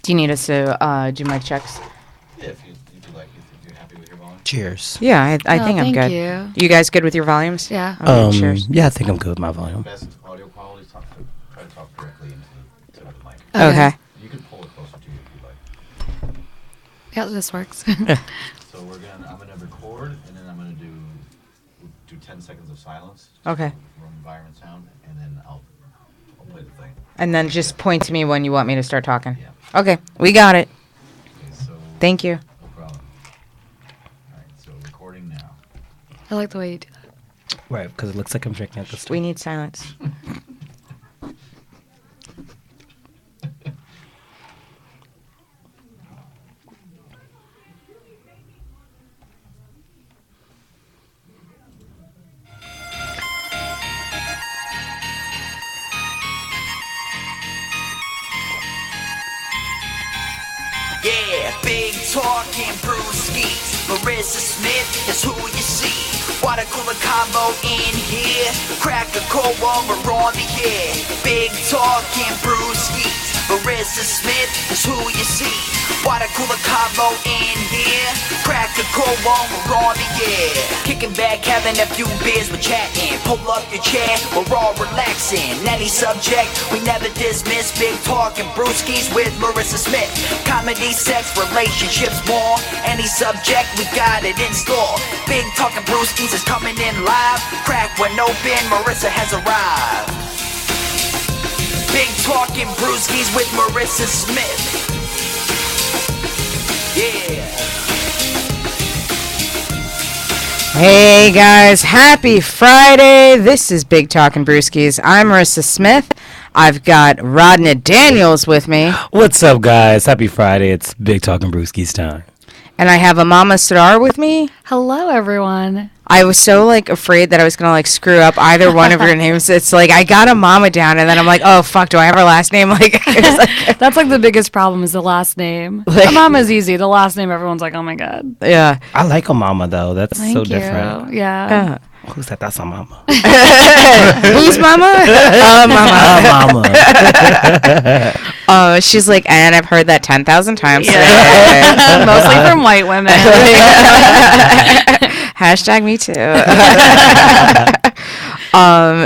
Do you need us to do mic checks? Yeah, if you're happy with your volume. Cheers. Yeah, I think I'm good. Thank You guys good with your volumes? Yeah. Okay, cheers. Yeah, I think I'm good with my volume. Best audio quality, try to talk directly into the mic. Okay. You can pull it closer to you if you like. Yeah, this works. So I'm gonna record, and then I'm gonna do 10 seconds of silence. Okay. Room environment sound, and then I'll play the thing. And then just point to me when you want me to start talking. Yeah. Okay, we got it. Okay, so Thank you. no problem. All right, so recording now. I like the way you do that. Right, because it looks like I'm drinking at the store. We need silence. Yeah, big talk and brewskis. Marissa Smith is who you see. Water cooler combo in here. Crack a cold one, we're on the air. Big talk and brewskis. Marissa Smith is who you see. Water cooler combo in here. Crack a cold one, we're on the air. Kicking back, having a few beers, we're chatting. Pull up your chair, we're all relaxing. Any subject, we never dismiss. Big talk and brewskis with Marissa Smith. Comedy, sex, relationships, more. Any subject, we got it in store. Big talk and brewskis is coming in live. Crack when open, Marissa has arrived. Big talk and brewskis with Marissa Smith. Yeah. Hey guys, happy Friday. This is Big Talk and Brewskis. I'm Marissa Smith. I've got Rodney Daniels with me. What's up, guys? Happy Friday. It's Big Talk and Brewski's time. And I have Amama Sadar with me. Hello, everyone. I was so afraid that I was gonna screw up either one of your names. It's I got Amama down, and then I'm like, oh fuck, do I have her last name? That's the biggest problem is the last name. Mama's easy. The last name, everyone's like, oh my god. Yeah. I like a mama, though. That's Thank so you. different. Yeah. Who's that? That's a mama. Who's Mama? Mama. She's like, and I've heard that 10,000 times today. Mostly from white women. Hashtag me too.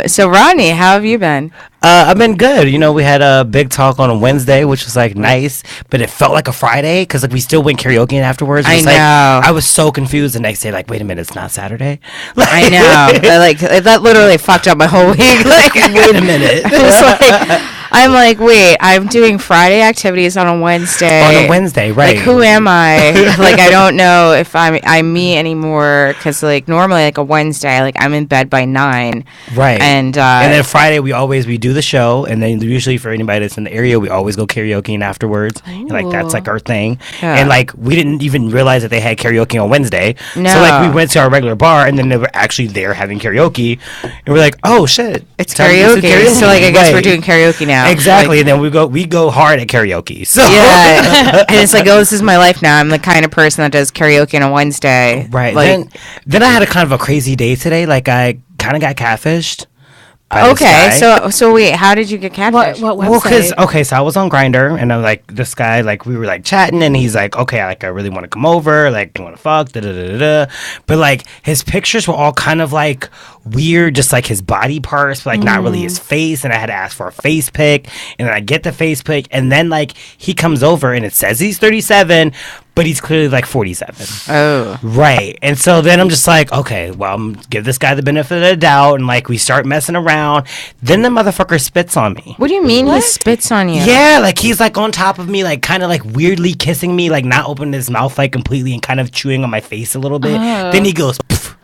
So Rodney, how have you been? I've been good. We had a big talk on a Wednesday, which was nice, but it felt like a Friday because we still went karaoke afterwards. I know. I was so confused the next day. Wait a minute, it's not Saturday. I know. That literally fucked up my whole week. Wait a minute. I'm wait, I'm doing Friday activities on a Wednesday. On a Wednesday, right? Who am I? I don't know if I'm me anymore because normally a Wednesday, I'm in bed by 9. Right. And then Friday we do the show, and then usually for anybody that's in the area, we always go karaoke afterwards. And, that's our thing. Yeah. And we didn't even realize that they had karaoke on Wednesday. No. So we went to our regular bar, and then they were actually there having karaoke, and we're like, oh shit, it's karaoke. So I guess we're doing karaoke now. Exactly. And then we go hard at karaoke. So yeah. And it's oh, this is my life now. I'm the kind of person that does karaoke on a Wednesday. Right. Then I had a kind of a crazy day today. I kind of got catfished. Okay, so wait, how did you get catfished? What website? Well, so I was on Grindr, and I'm this guy, we were chatting, and he's okay, I really want to come over, do you want to fuck, da-da-da-da-da. But his pictures were all kind of weird, just his body parts, but not really his face, and I had to ask for a face pic, and then I get the face pic, and then he comes over, and it says he's 37, but he's clearly 47. Oh. Right. And so then I'm just okay, well, I'm give this guy the benefit of the doubt, and we start messing around. Then the motherfucker spits on me. What do you mean he spits on you? Yeah, he's on top of me, kind of weirdly kissing me, not opening his mouth completely and kind of chewing on my face a little bit. Then he goes, pff.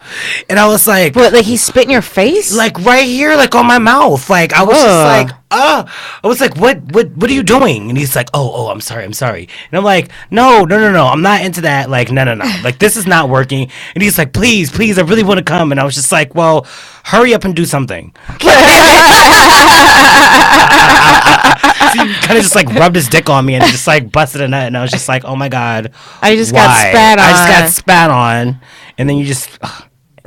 And I was like, what, he spit in your face? Right here, on my mouth. I was just I was what are you doing? And he's oh, I'm sorry. And I'm no, I'm not into that. No. This is not working. And he's please, I really want to come. And I was just well, hurry up and do something. So he kind of just rubbed his dick on me and just busted a nut. And I was just oh my God. I just got spat on. I just got spat on. And then you just...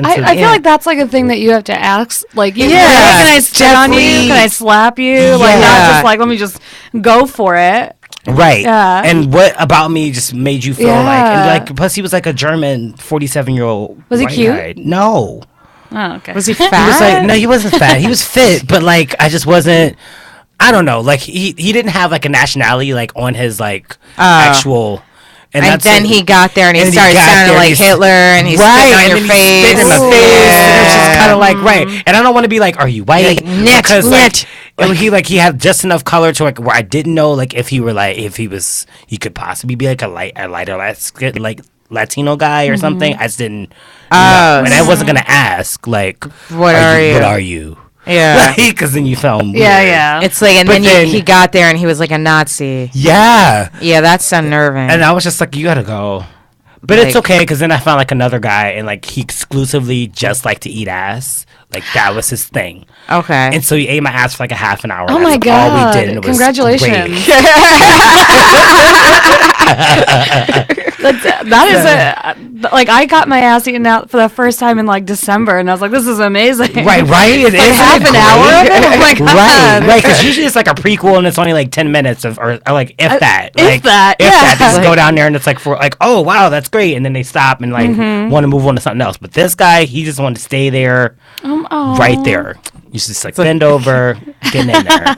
I feel that's a thing that you have to ask. Can I spit on you? Can I slap you? Not just let me just go for it. Right. Yeah. And what about me just made you feel Yeah. plus he was like a German 47-year-old. Was he white cute? guy. No. Oh, okay. Was he He was fat? no, he wasn't fat. He was fit, but like I just wasn't. I don't know. Like he didn't have like a nationality like on his like actual. And that's then like- he got there and he and started got sounding there, like he's- Hitler and he's right, spitting on and your then he face. spit in my face. And it was just kind of like right. And I don't want to be like, are you white? Like, net, because net. like, he had just enough color to like where I didn't know like if he were like if he could possibly be like a lighter like Latino guy or something. I just didn't know. And I wasn't gonna ask like What are you? What are you? Yeah. Because then you felt weird. Yeah. It's like, and But then then- he got there and he was like a Nazi. Yeah. Yeah, that's unnerving. And I was just like, you gotta go. But it's Like- okay because then I found like another guy and like he exclusively just liked to eat ass. Like that was his thing. Okay. And so he ate my ass for like a half an hour. Oh and my that's all god! we did. And it was Congratulations. great. That is like I got my ass eaten out for the first time in like December, and I was like, "This is amazing." Right. It Like is half an hour of it. Oh my god! Right. Because usually it's like a prequel and it's only like 10 minutes of or like if that. if Like, that, If yeah. that. They just go down there and it's like for like oh wow that's great and then they stop and like want to move on to something else. But this guy he just wanted to stay there. Right there. You just like bend over, getting in there.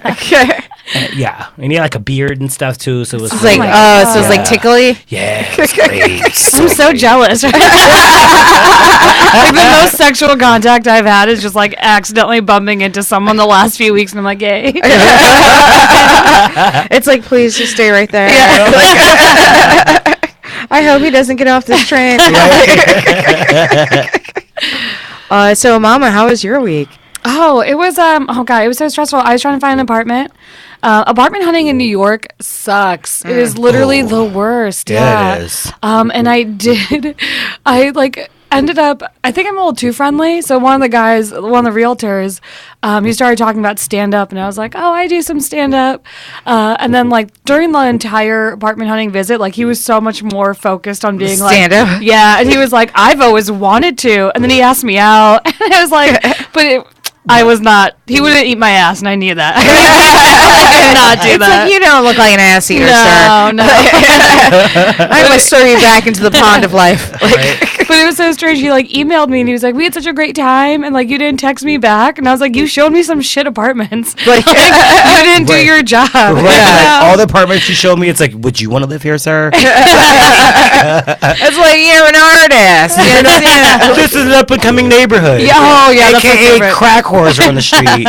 Yeah, and he had like a beard and stuff too, so it was It's like, my so it's like Yeah. tickly. yeah, it was great. I'm so jealous. Like the most sexual contact I've had is just like accidentally bumping into someone the last few weeks, and I'm like, "Yay!" It's like, please just stay right there. I hope he doesn't get off this train. So, Mama, how was your week? Oh, it was oh god, it was so stressful. I was trying to find an apartment. Apartment hunting in New York sucks. It is literally the worst. Yeah, it is. And I like ended up, I think I'm a little too friendly. So one of the realtors, he started talking about stand up, and I was like, oh, I do some stand up. And then like during the entire apartment hunting visit, like he was so much more focused on being like, Stand-up? yeah. And he was like, I've always wanted to. And then he asked me out, and I was like, I was not. He wouldn't eat my ass, and I knew that. I could not do It's that. like, you don't look like an ass eater, sir. No. I must throw you back into the pond of life. But it was so strange. He like emailed me and he was like, "We had such a great time," and like you didn't text me back, and I was like, "You showed me some shit apartments. Like, you didn't do your job." Right, You like, know? all the apartments you showed me, it's like, would you want to live here, sir? It's like, you're an artist. This is an up and coming neighborhood. Yeah, oh, yeah, that's my AKA favorite. crack whores are on the street,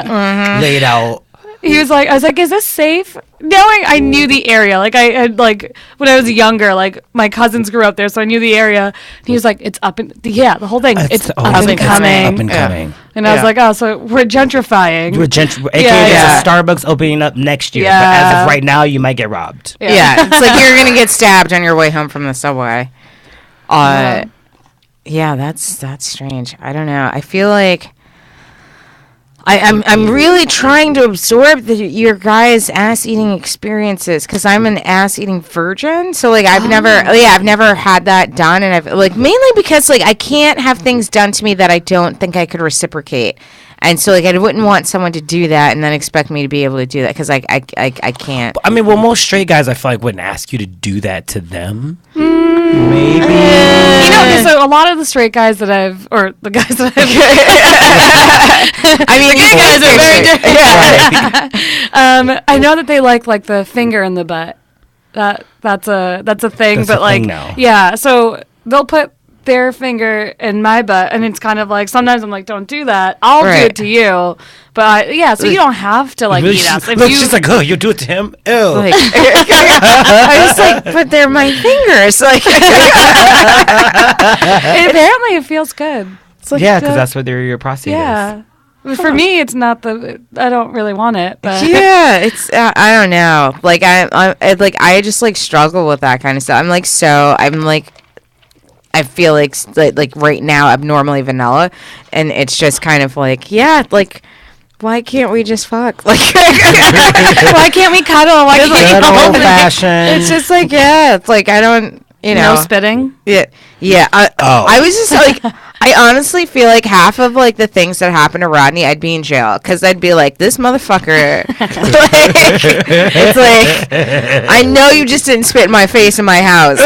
laid out. He was like, I was like, "Is this safe?" Knowing I knew the area, like I had like when I was younger, like my cousins grew up there, so I knew the area. And he was like, "It's up and the whole thing, it's up and It's coming." up and coming. And I was Yeah. like, "Oh, so we're gentrifying." We're AKA Yeah. there's a Starbucks opening up next year, but as Yeah. of right now, you might get robbed. Yeah, it's like you're gonna get stabbed on your way home from the subway. Yeah, that's strange. I don't know. I feel like I'm really trying to absorb your guys' ass eating experiences because I'm an ass eating virgin. So like I've never had that done, and I've like mainly because like I can't have things done to me that I don't think I could reciprocate. And so, like, I wouldn't want someone to do that and then expect me to be able to do that because I can't. I mean, well, most straight guys, I feel like, wouldn't ask you to do that to them. Maybe. You know, so a lot of the straight guys that or the guys that I've, I mean, the gay guys are very different. Yeah. I know that they like the finger in the butt. That's a thing, That's but a like, thing now. yeah. So they'll put their finger in my butt, and it's kind of like sometimes I'm like, don't do that. I'll do Right. it to you, but so you don't have to like eat us. If Look, you she's like, oh, you do it to him? Ew. Like, I was like, but they're my fingers. Like, apparently it feels good. It's like Yeah, because that's what your prostate yeah. But for me, it's not I don't really want it. But yeah, it's I don't know. Like I just like struggle with that kind of stuff. I feel like right now abnormally vanilla, and it's just kind of like, yeah, like why can't we just fuck? Like why can't we cuddle? Why is. can't Good we old fashioned. it's just like, yeah, it's like I don't, you know, no spitting? yeah. I was just like, I honestly feel like half of like the things that happened to Rodney, I'd be in jail because I'd be like, this motherfucker. It's like, I know you just didn't spit in my face in my house.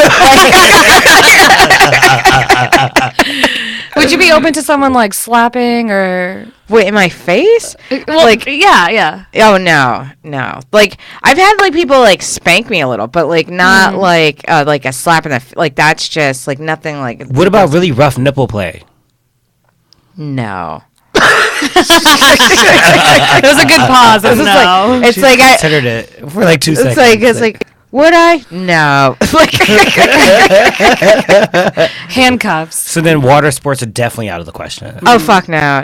Would you be open to someone like slapping or? Wait, in my face? Well, like, yeah. Oh no. Like I've had like people like spank me a little, but like not like a slap in the like that's just like nothing like. What about really rough nipple play? No. It was a good pause. It's like it's She like I considered it for like 2 seconds. it's like would I? No. Like handcuffs. So then water sports are definitely out of the question. oh fuck no.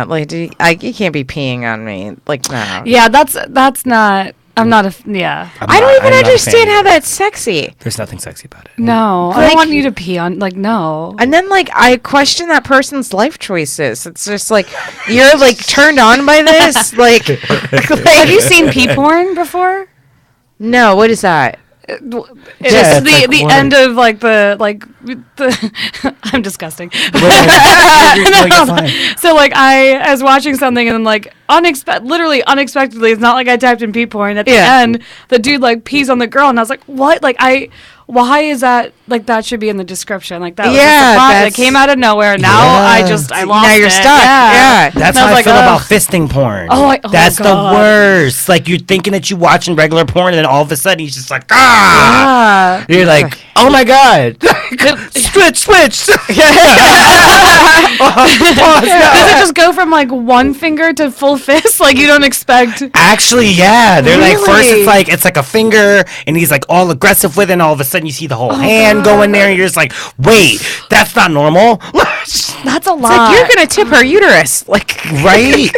Like you can't be peeing on me. Like no. Yeah, that's not. I'm not a. Yeah. I don't even understand how that's sexy. There's nothing sexy about it. No, I Like- don't want you to pee on. Like no. And then like I question that person's life choices. It's just like you're like turned on by this. Like Have you seen pee porn before? no, what is that? It's Yeah, the it's like the water. end of like the I'm disgusting. No, you're fine. So like I was watching something and then like literally unexpectedly, it's not like I typed in pee porn. At the Yeah. end, the dude like pees on the girl and I was like, what? Like why is that? Like that should be in the description. Like that was just Yeah, a plot that that's- came out of nowhere. Now I lost Now you're it. stuck. Yeah. That's And I how was I like, feel about ugh. fisting porn. Oh That's God. the worst. Like you're thinking that you're watching regular porn, and then all of a sudden he's just like, ah. Yeah. You're like, oh my god, switch. Does it just go from like one finger to full fist? Like you don't expect. Actually, yeah. They're like first Really? it's like a finger, and he's like all aggressive with it, and all of a sudden you see the whole hand go in there, and you're just like, wait, that's not normal. That's a lot. It's like you're gonna tip her uterus. Like Right?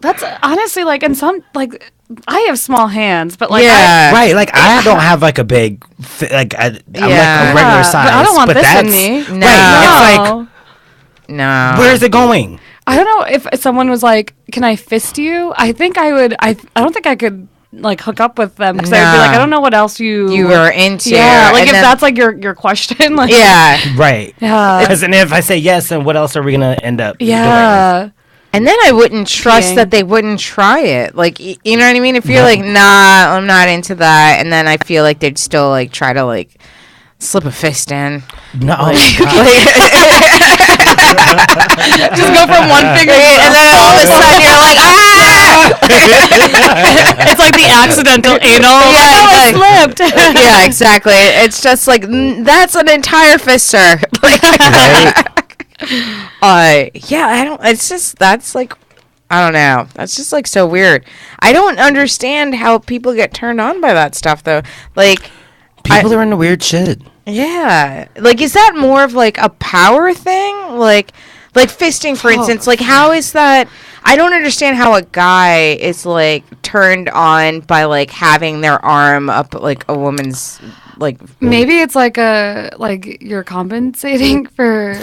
That's honestly like in some like I have small hands, but like yeah. Right, like I don't have like a big, I'm like Yeah. a regular size. But I don't want this in that's, me. No. Right, it's No. No. like, where's it going? I don't know if someone was like, "Can I fist you?" I think I would. I don't think I could like hook up with them because I'd be like, Nah. I don't know what else you were into? Yeah, like and if then- that's like your question, like yeah. Right. yeah, Because and if I say yes, then what else are we gonna end up doing? yeah. And then I wouldn't trust Peeing. that they wouldn't try it. Like, you know what I mean? If you're like, nah, I'm not into that. And then I feel like they'd still like try to like slip a fist in. No. Just go from one finger And then all of a sudden you're like, ah! it's like the accidental anal. Yeah, Like, oh, like- it slipped. Yeah, exactly. It's just like, that's an entire fist, sir. Like, yeah, I don't, it's just, that's like, I don't know. That's just like so weird. I don't understand how people get turned on by that stuff though. Like, People are into weird shit. yeah. Like, is that more of like a power thing? Like fisting, for instance. Like, how is that? I don't understand how a guy is like turned on by like having their arm up like a woman's like. Maybe it's like you're compensating for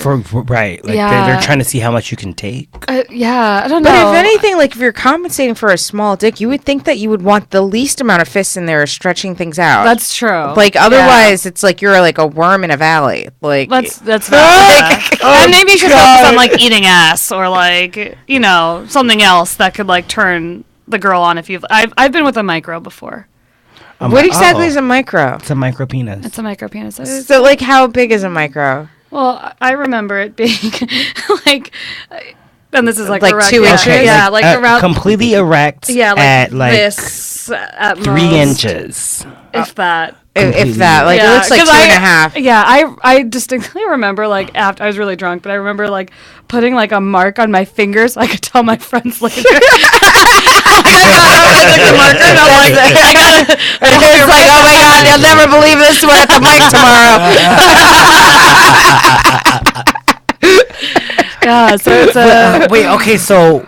Right. Like Yeah. they're trying to see how much you can take. yeah, I don't But know. if anything, like if you're compensating for a small dick, you would think that you would want the least amount of fists in there, stretching things out. That's true. like otherwise, it's like you're like a worm in a valley. Like That's and maybe you should focus on like eating ass or like something else that could like turn the girl on if you've I've been with a micro before. what exactly is a micro? It's a micro penis. It's a micro penis. So like, how big is a micro? Well, I remember it being like, and this is like Like around, 2 inches? Yeah, like around completely erect. yeah, like at like this at 3 most, inches. if that. If that, like, Yeah, it looks like 'cause 2.5. Yeah, I distinctly remember like after I was really drunk, but I remember like putting like a mark on my finger so I could tell my friends later. I got the marker and I'm like, I got it. It's like, oh my god, you'll never believe this. We're at the mic tomorrow. Yeah, so it's a Wait, okay, so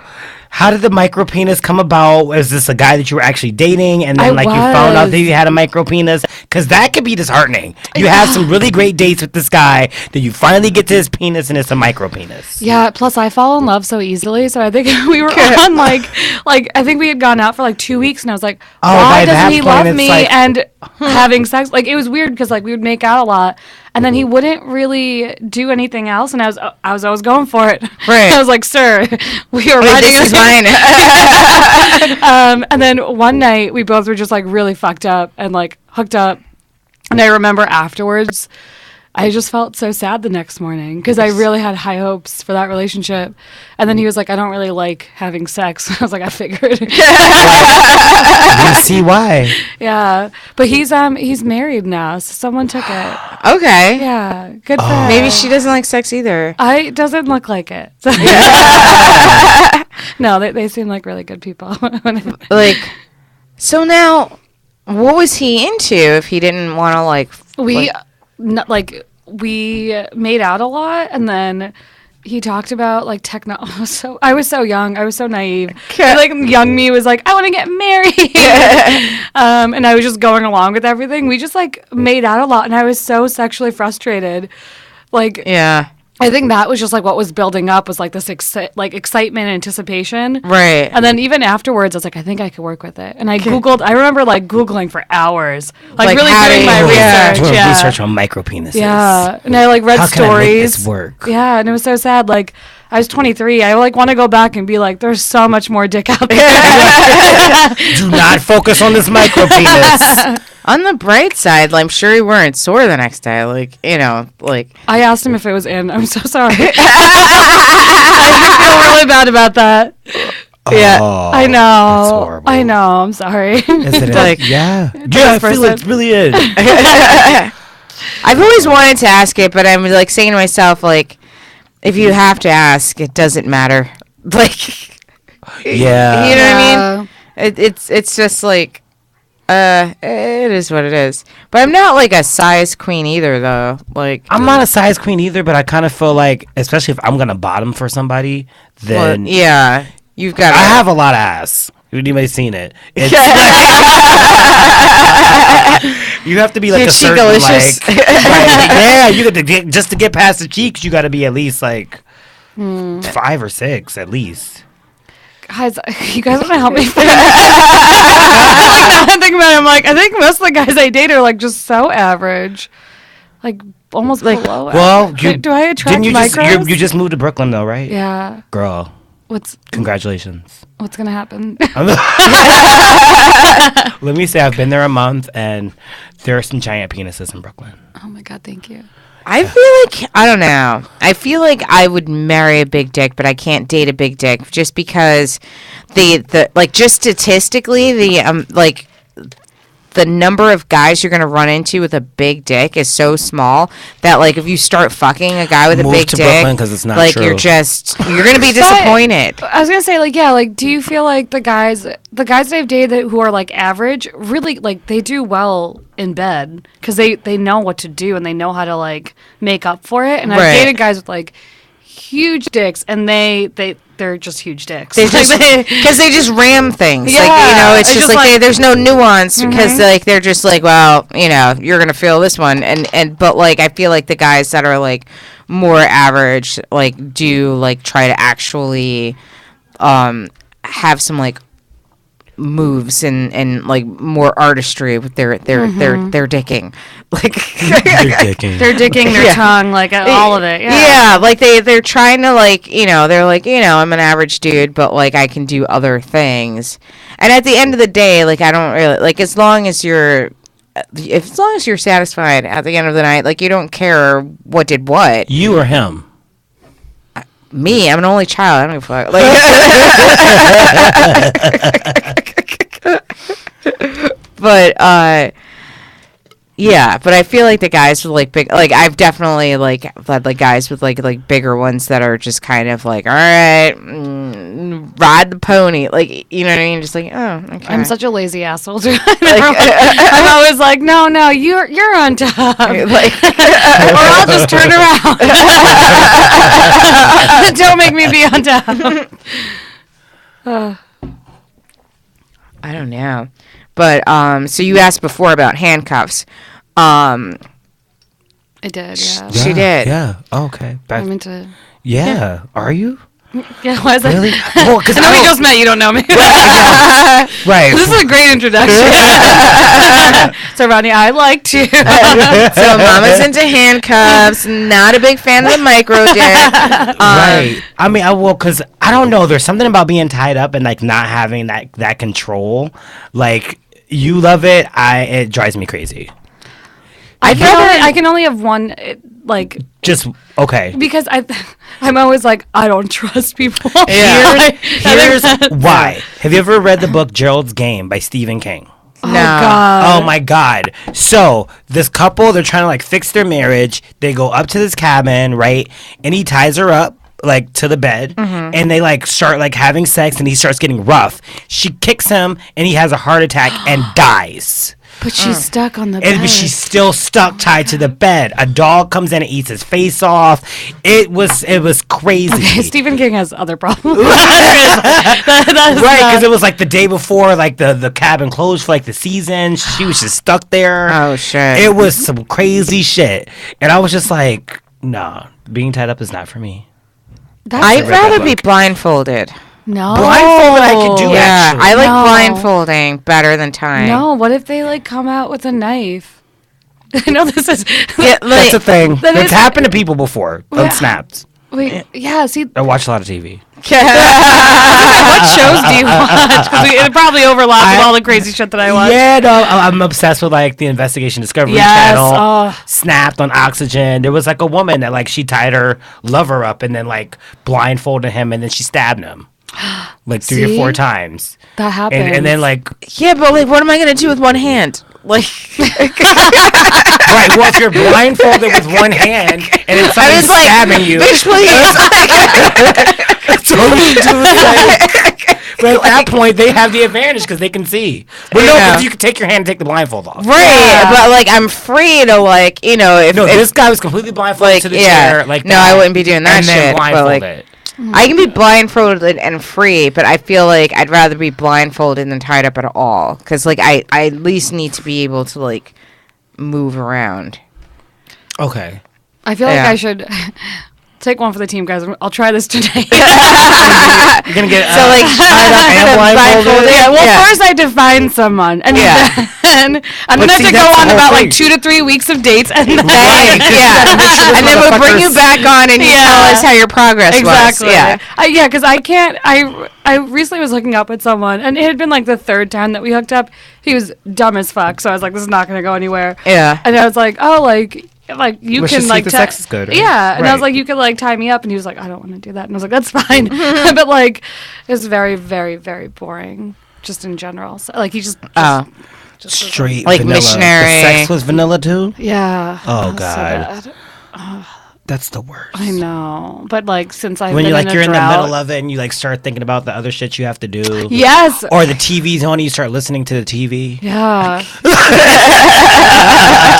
how did the micro penis come about? Was this a guy that you were actually dating, and then I you found out was. that you had a micro penis? Because that could be disheartening. You have some really great dates with this guy, then you finally get to his penis, and it's a micro penis. yeah. Plus, I fall in love so easily, so I think we were on like I think we had gone out for like 2 weeks, and I was like, Oh, why by that doesn't he point, love it's me? like, And having sex. Like, it was weird because like we would make out a lot, and then he wouldn't really do anything else, and I was always going for it. Right. I was like, sir, we are Wait, ready. this is mine. And then one night we both were just like really fucked up and like hooked up, and I remember afterwards I just felt so sad the next morning because I really had high hopes for that relationship. And then he was like, I don't really like having sex. I was like, I figured. You see why? Yeah. But he's married now, so someone took it. Okay. Yeah. Good for him. Maybe she doesn't like sex either. It doesn't look like it. No, they seem like really good people. Like, so now, what was he into if he didn't want to like? We made out a lot, and then he talked about like techno. So I was so young, I was so naive. Like young me was like, I want to get married, and I was just going along with everything. We just like made out a lot, and I was so sexually frustrated. Like, Yeah. I think that was just like what was building up was like this excitement and anticipation. Right. And then even afterwards, I was like, I think I could work with it. And I remember like Googling for hours, like really how doing to- my yeah. research. Doing Yeah. research on micro penises. Yeah. And I like read How stories. can I make this work? Yeah. And it was so sad. Like, I was 23. I like want to go back and be like, there's so much more dick out there. Do not focus on this micro penis. On the bright side, I'm sure you weren't sore the next day. Like, you know, like. I asked him if it was in. I'm so sorry. I feel really bad about that. Yeah. Oh, I know. That's horrible. I know. I'm sorry. Is it Like- yeah. Yeah, I feel person. it's really in. I've always wanted to ask it, but I'm like saying to myself, like, if you have to ask, it doesn't matter. Like, Yeah. you know what I mean? Yeah. It's just like, it is what it is. But I'm not like a size queen either, though. Like, I'm not a size queen either, but I kind of feel like, especially if I'm gonna bottom for somebody, well, then yeah, you've got. I have a lot of ass. Anybody seen it? It's you have to be like You're a certain cheekalicious. like, yeah. You got to get just to get past the cheeks. You got to be at least like 5 or 6 at least. Guys, you guys want to help me? I'm thinking about it. I'm like, I think most of the guys I date are like just so average, like almost Like, below. Well, average. Do I attract didn't you micros? you just moved to Brooklyn though, right? Yeah. Girl, What's congratulations. gonna happen? Let me say I've been there a month and there are some giant penises in Brooklyn. Oh my god, thank you. I feel like I don't know. I feel like I would marry a big dick, but I can't date a big dick just because the like just statistically the number of guys you're gonna run into with a big dick is so small that like if you start fucking a guy with a Move big to dick, Brooklyn 'cause it's not like true. you're gonna be disappointed. I was gonna say, like, yeah, like, do you feel like the guys that I've dated who are like average, really like they do well in bed because they know what to do and they know how to like make up for it. And Right. I've dated guys with like huge dicks, and they're just huge dicks. They just because they just ram things. Like, you Yeah, know, it's it's just just like like- there's no nuance because like they're just like, well, you know, you're gonna feel this one, and but like I feel like the guys that are like more average like do like try to actually have some like moves and like more artistry with their dicking, like they're dicking their Yeah. tongue, like all of it. Yeah. like they're trying to like, you know, they're like, you know, I'm an average dude, but like I can do other things. And at the end of the day, like I don't really like as long as you're satisfied at the end of the night, like you don't care what did what. You or him? Me, I'm an only child. I don't give a fuck. Like, but yeah, but I feel like the guys with like big, like I've definitely like had like guys with like bigger ones that are just kind of like, all right, ride the pony, like, you know what I mean? Just like, oh, okay. I'm such a lazy asshole. I'm always like, no, you're on top, like, or I'll just turn around. Don't make me be on top. I don't know. But so you asked before about handcuffs. I did, yeah. She did. Yeah. Oh, okay. I'm into. Yeah. Are you? Yeah, why is that? Really? Well, 'cause I know we just met. You don't know me. Right. This is a great introduction. So Ronnie, I like to. So Mama's into handcuffs. Not a big fan of the micro dick. Right. I mean, because I don't know. There's something about being tied up and like not having that control. Like you love it. It drives me crazy. I can only have one. Like just okay. Because I'm always like, I don't trust people. Yeah. Here's why. Have you ever read the book Gerald's Game by Stephen King? Oh, God. Oh my God. So this couple, they're trying to like fix their marriage. They go up to this cabin, right? And he ties her up like to the bed, and they like start like having sex, and he starts getting rough. She kicks him, and he has a heart attack and dies. But she's stuck on the bed. And she's still stuck tied to the bed. A dog comes in and eats his face off. It was crazy. Okay, Stephen King has other problems. Right, because it was like the day before, like the cabin closed for like the season. She was just stuck there. Oh shit! It was some crazy shit, and I was just like, nah, being tied up is not for me. I'd rather be blindfolded. No. Blindfolded I could do, Yeah, actually. I like No. blindfolding better than tying. No, what if they like come out with a knife? I know this is. Yeah, That's a thing. That It's is- happened to people before on Yeah. Snaps. Wait, yeah. See, I watch a lot of TV. what shows do you watch? Because it probably overlaps with all the crazy shit that I watch. Yeah, no, I'm obsessed with like the Investigation Discovery Yes, Channel. Snapped on Oxygen. There was like a woman that like she tied her lover up and then like blindfolded him and then she stabbed him like 3 or 4 See? times. That happens. And then like Yeah, but like, what am I gonna do with one hand? Like, right, well if you're blindfolded with one hand and then somebody's like, stabbing you, bitch, please. that's all you do is like, but at that point they have the advantage because they can see. But no, Yeah. because you can take your hand and take the blindfold off. Right, Yeah. but like, I'm free to like, if No, if, this guy was completely blindfolded like, to the yeah. chair. Like No, that, I wouldn't be doing that and then shit, but, like, blindfolded. I can be blindfolded and free, but I feel like I'd rather be blindfolded than tied up at all. Because like, I at least need to be able to like move around. Okay. I feel like Yeah. I should take one for the team, guys. I'll try this today. You're gonna get So like, tied up and blindfolded. Yeah, well, Yeah. first I define someone, and Yeah. then I'm gonna have see, to go that's the on whole about thing. like 2 to 3 weeks of dates, and then Right, yeah. And then we'll bring you back on and you Yeah. tell us how your progress Exactly. was. Yeah. Yeah, because I can't. I recently was hooking up with someone, and it had been like the 3rd time that we hooked up. He was dumb as fuck, so I was like, "This is not gonna go anywhere." Yeah. And I was like, "Oh, like you Let's can just see like if the sex is good, right? Yeah, and I was Right. like, "You could like tie me up," and he was like, "I don't want to do that," and I was like, "That's fine," but like it was very, very, very boring, just in general. So like he just Oh. Straight Like vanilla. missionary. The sex was vanilla too? yeah. Oh, so God. bad. That's the worst. I know, but like since I've When been you're like in a you're in the drought, middle of it and you like start thinking about the other shit you have to do. yes. Or the TV's on, you start listening to the TV. Yeah.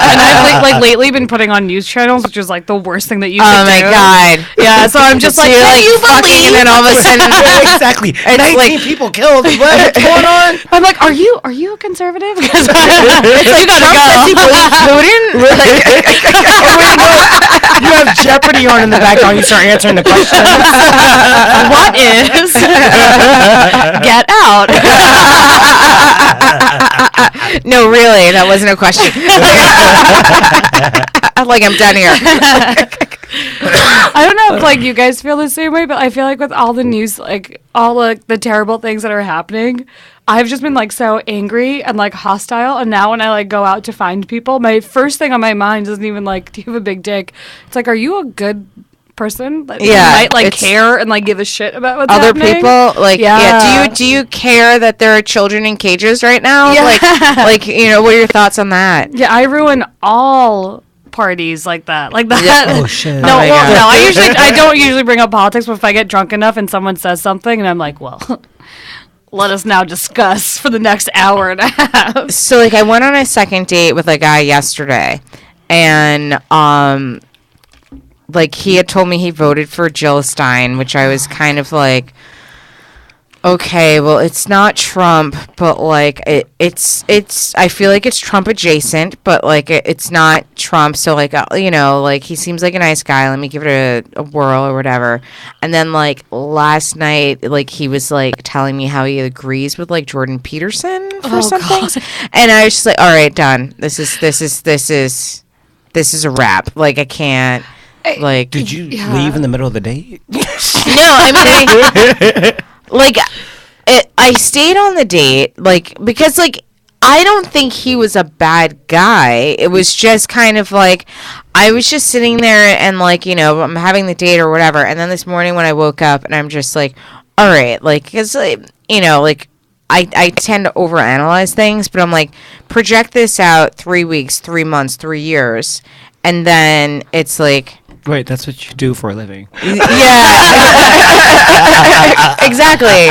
And I've like lately been putting on news channels, which is like the worst thing that you Oh could my do. god. Yeah, so I'm just So like, you're can like you fucking, believe? and then all of a sudden, Exactly. 19 like- people killed. What's going on? I'm like, are you a conservative? Because it's like Trump says he believes Putin. You have Jeopardy on in the background. You start answering the questions. What is Get Out? No, really, that wasn't a question. Like, I'm done here. I don't know if like you guys feel the same way, but I feel like with all the news, like all like the terrible things that are happening, I've just been like so angry and like hostile. And now when I like go out to find people, my first thing on my mind isn't even like, do you have a big dick? It's like, are you a good person that Yeah, might like it's- care and like give a shit about what's Other happening? people, like, Yeah. do you care that there are children in cages right now? Yeah. Like, what are your thoughts on that? Yeah, I ruin all parties like that. Like that. Oh, shit. No, Oh my well, God. no, I don't usually bring up politics, but if I get drunk enough and someone says something and I'm like, well, let us now discuss for the next hour and a half. So, like, I went on a second date with a guy yesterday, and like, he had told me he voted for Jill Stein, which I was kind of like, Okay, well, it's not Trump, but like it's I feel like it's Trump adjacent, but like it's not Trump. So like like he seems like a nice guy. Let me give it a whirl or whatever. And then like last night, like he was like telling me how he agrees with like Jordan Peterson for some things, and I was just like, all right, done. This is a wrap. Like I can't. Like, did you leave in the middle of the date? No, I mean. Like, I stayed on the date, like, because, like, I don't think he was a bad guy. It was just kind of like, I was just sitting there and, like, I'm having the date or whatever. And then this morning when I woke up and I'm just like, all right, like, because, like, I tend to overanalyze things, but I'm like, project this out 3 weeks, 3 months, 3 years. And then it's like, Right, that's what you do for a living. Yeah, exactly,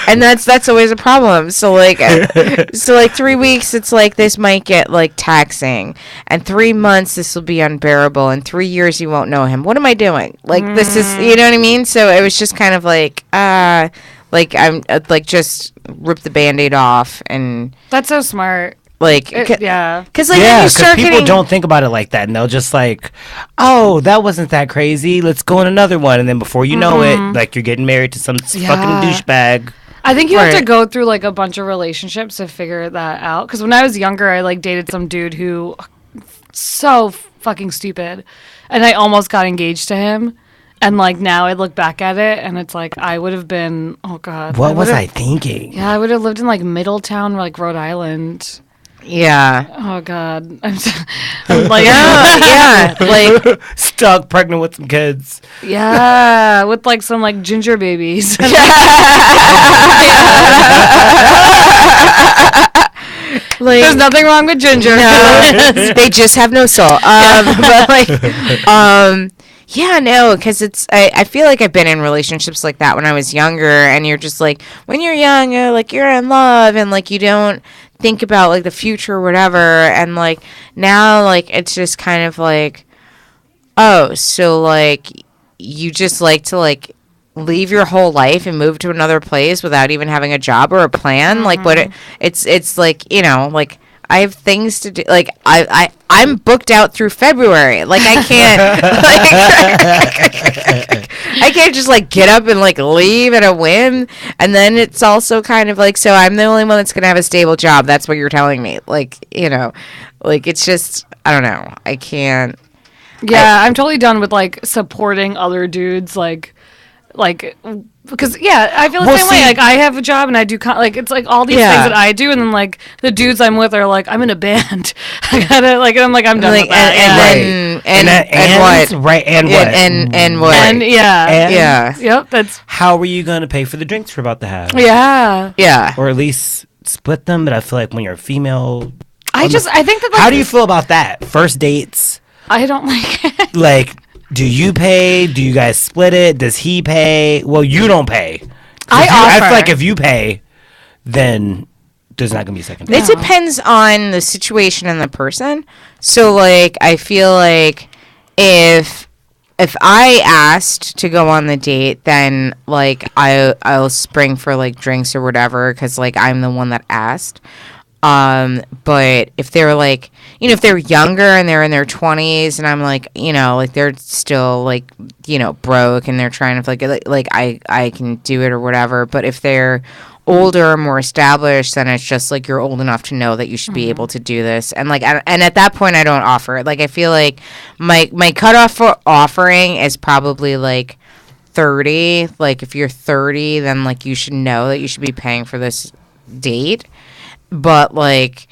and that's always a problem. So like 3 weeks, it's like this might get like taxing, and 3 months this will be unbearable, and 3 years you won't know him. What am I doing? Like this is, you know what I mean? So it was just kind of like like I'm like just rip the Band-Aid off, and That's so smart. like Yeah. because like then you because start people getting, don't think about it like that, and they'll just like, oh, that wasn't that crazy. Let's go on another one, and then before you know it, like you're getting married to some fucking douchebag. I think you have to Right. go through like a bunch of relationships to figure that out. Because when I was younger, I like dated some dude who so fucking stupid, and I almost got engaged to him. And like now I look back at it, and it's like I would have been. Oh God, What was I thinking? Yeah, I would have lived in like Middletown, like Rhode Island. yeah. Oh God, I'm like Yeah, like Stuck, pregnant with some kids. yeah, with like some like ginger babies. like There's nothing wrong with ginger. no, they just have no soul. But like, yeah, no, because I feel like I've been in relationships like that when I was younger, and you're just like, when you're young, you're in love, and like you don't think about like the future or whatever, and like now, like it's just kind of like, oh, so like you just like to like leave your whole life and move to another place without even having a job or a plan. Like what it's like, like I have things to do. Like I'm booked out through February. Like I can't like, I can't just like get up and like leave at a whim. And then it's also kind of like, so I'm the only one that's gonna have a stable job. That's what you're telling me. Like, like it's just, I don't know. I can't. Yeah, I'm totally done with like supporting other dudes like because I feel the same way. Like I have a job and I do like it's like all these things that I do, and then like the dudes I'm with are like, I'm in a band. I gotta like, and I'm like, I'm done with that. And what? Right, and what? And what? And yeah. Yep. That's How were you going to pay for the drinks we're about to have? yeah. Yeah. Or at least split them, but I feel like when you're a female... I think that like, How do you feel about that? First dates? I don't like it. Like, do you pay? Do you guys split it? Does he pay? Well, you don't pay. I I feel offer. like if you pay, then there's not going to be a second It date. depends on the situation and the person. So like I feel like if I asked to go on the date, then like I'll spring for like drinks or whatever, because like I'm the one that asked. But if they're like, if they're younger and they're in their 20s, and I'm like, like they're still like, broke, and they're trying to like I can do it or whatever. But if they're older, more established, then it's just like you're old enough to know that you should be able to do this. And like, and at that point, I don't offer it. Like I feel like my cutoff for offering is probably like 30. Like if you're 30, then like you should know that you should be paying for this date. But like,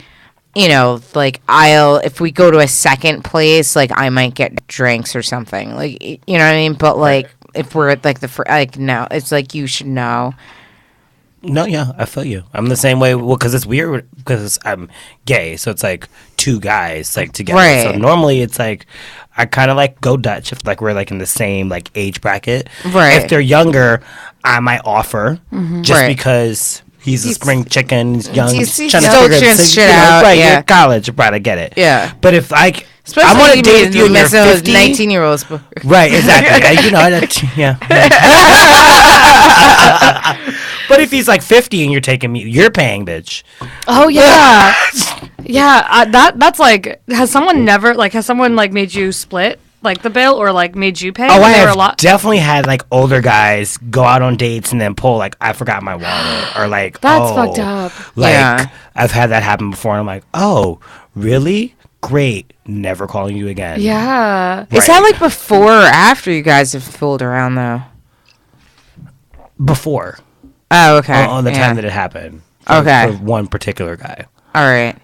like if we go to a second place, like I might get drinks or something, like, you know what I mean? But like if we're at like no, it's like you should know. No, yeah, I feel you. I'm the same way. Well, because it's weird because I'm gay, so it's like two guys like together. Right. So normally it's like I kind of like go Dutch if like we're like in the same like age bracket. Right. If they're younger, I might offer just Right. because he's a spring chicken, he's young, He's trying still to figure trying things, shit out, Right, yeah. you're at college, right? I get it. Yeah. But if I Especially I want to you date need with you and you're mess with 50. 19-year-olds. Right, exactly. Yeah. But if he's like 50 and you're taking me, you're paying, bitch. Oh yeah, yeah. That's like, has someone like made you split like the bill or like made you pay? Oh, I There were have definitely had like older guys go out on dates and then pull like, I forgot my wallet, or like, That's fucked up. Like, Yeah. I've had that happen before, and I'm like, oh, really? Great. Never calling you again. Yeah. Is that like before or after you guys have fooled around though? Before. Oh, okay. On the Yeah. time that it happened. Okay. For one particular guy. All right.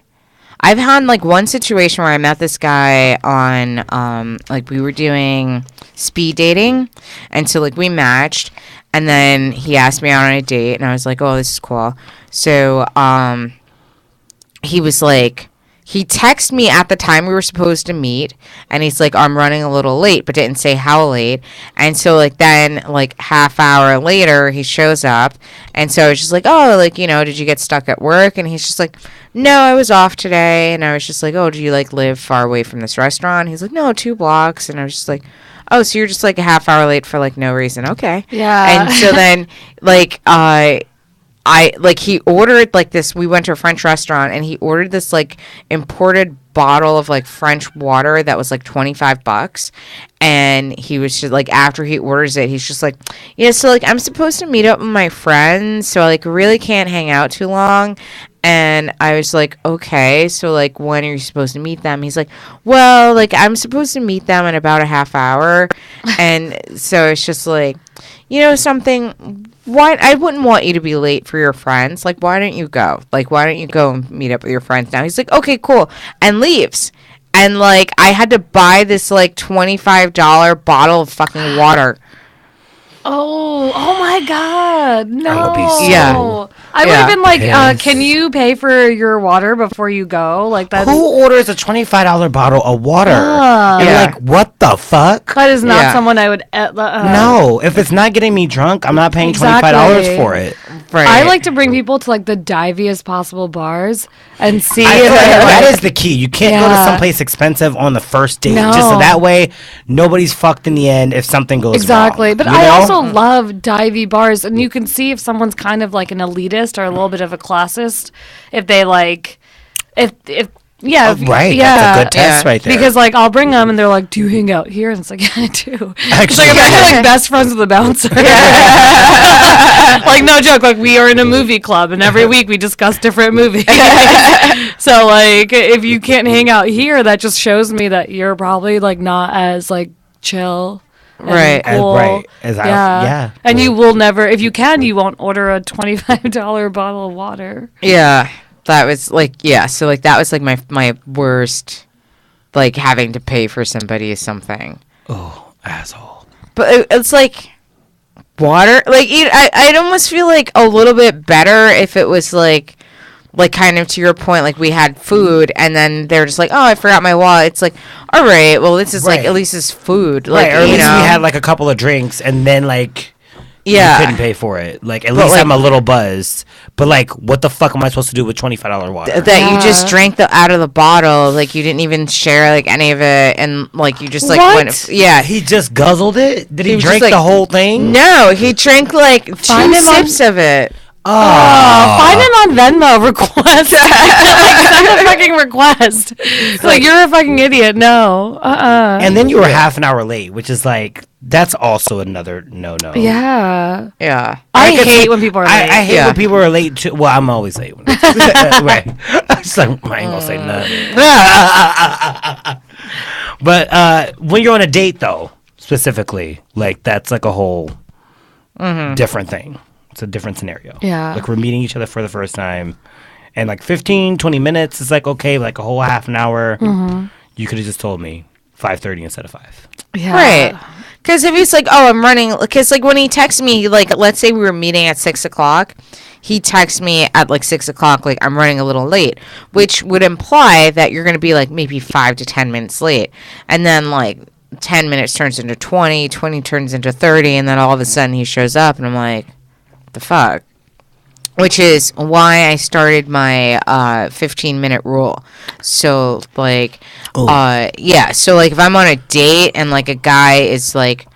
I've had like one situation where I met this guy on like we were doing speed dating, and so like we matched, and then he asked me out on a date, and I was like, oh, this is cool. So he was like, he texted me at the time we were supposed to meet, and he's like, I'm running a little late, but didn't say how late. And so like then like half hour later he shows up, and so I was just like, oh, like, you know, did you get stuck at work? And he's just like, no, I was off today. And I was just like, oh, do you like live far away from this restaurant? He's like, no, 2 blocks. And I was just like, oh, so you're just like a half hour late for like no reason. Okay. Yeah. And so then like he ordered like this, we went to a French restaurant, and he ordered this like imported bottle of like French water that was like $25. And he was just like, after he orders it, he's just like, yeah, so like I'm supposed to meet up with my friends, so I like really can't hang out too long. And I was like, okay, so like when are you supposed to meet them? He's like, well, like I'm supposed to meet them in about a half hour. And so it's just like, you know something, why I wouldn't want you to be late for your friends. Like, why don't you go? Like, why don't you go and meet up with your friends now? He's like, okay, cool. And leaves. And like I had to buy this like $25 bottle of fucking water. Oh my God. No. I would be so Yeah. I would have been like, pissed. can you pay for your water before you go? Like that's Who orders a $25 bottle of water? And Yeah. like, what the fuck? that is not Yeah. someone I would No, if it's not getting me drunk, I'm not paying Exactly. $25 for it. Right. I like to bring people to like the diviest possible bars and see I if feel like they're, that like, is the key. You can't go to Yeah. someplace expensive on the first date, No. just so that way nobody's fucked in the end if something goes exactly. wrong. But You I know? also love divey bars, and you can see if someone's kind of like an elitist or a little bit of a classist if they like if yeah, Oh, right. yeah. That's a good test Yeah. right there. Because like I'll bring them and they're like, "Do you hang out here?" And it's like, "Yeah, I do." It's Actually, like I'm actually yeah. like best friends with the bouncer. Like no joke. Like we are in a movie club, and every week we discuss different movies. So like, if you can't hang out here, that just shows me that you're probably like not as like chill. And Right. cool. Right. Yeah. And you will never, if you can, you won't order a $25 bottle of water. Yeah, that was like, yeah. So like that was like my worst, like having to pay for somebody is something. Oh, asshole. But it's like water. Like I'd almost feel like a little bit better if it was like kind of to your point, like we had food and then they're just like, oh, I forgot my wallet. It's like, all right, well, this is like Right. at least it's food, like Right. Or at you least know, we had like a couple of drinks and then like. yeah. You couldn't pay for it. Like, at But, least like- I'm a little buzzed. But, like, what the fuck am I supposed to do with $25 water? That you just Yeah. drank out of the bottle, like you didn't even share like any of it, and like you just like What? went. Yeah, He just guzzled it? Did he, He was just drink like- the whole thing? no, he drank like 2 Find him on- sips of it. Find him on Venmo, request. Like, send a fucking request. Like, you're a fucking idiot. No. And then you were half an hour late, which is like, that's also another no-no. Yeah. Yeah, I could hate see- when people are late. I hate Yeah. when people are late too. Well, I'm always late. When right. I just like, I ain't gonna say nothing. But when you're on a date, though, specifically, like, that's like a whole different thing. It's a different scenario. Yeah. Like, we're meeting each other for the first time. And like 15, 20 minutes is like, okay, like a whole half an hour. You could have just told me 5:30 instead of 5. Yeah. right. Because if he's like, oh, I'm running, because like when he texts me, like let's say we were meeting at 6:00, he texts me at like 6:00, like I'm running a little late, which would imply that you're gonna be like maybe 5 to 10 minutes late, and then like 10 minutes turns into 20, 20 turns into 30, and then all of a sudden he shows up, and I'm like, what the fuck? Which is why I started my 15-minute rule. So like, yeah. So like, if I'm on a date and like a guy is like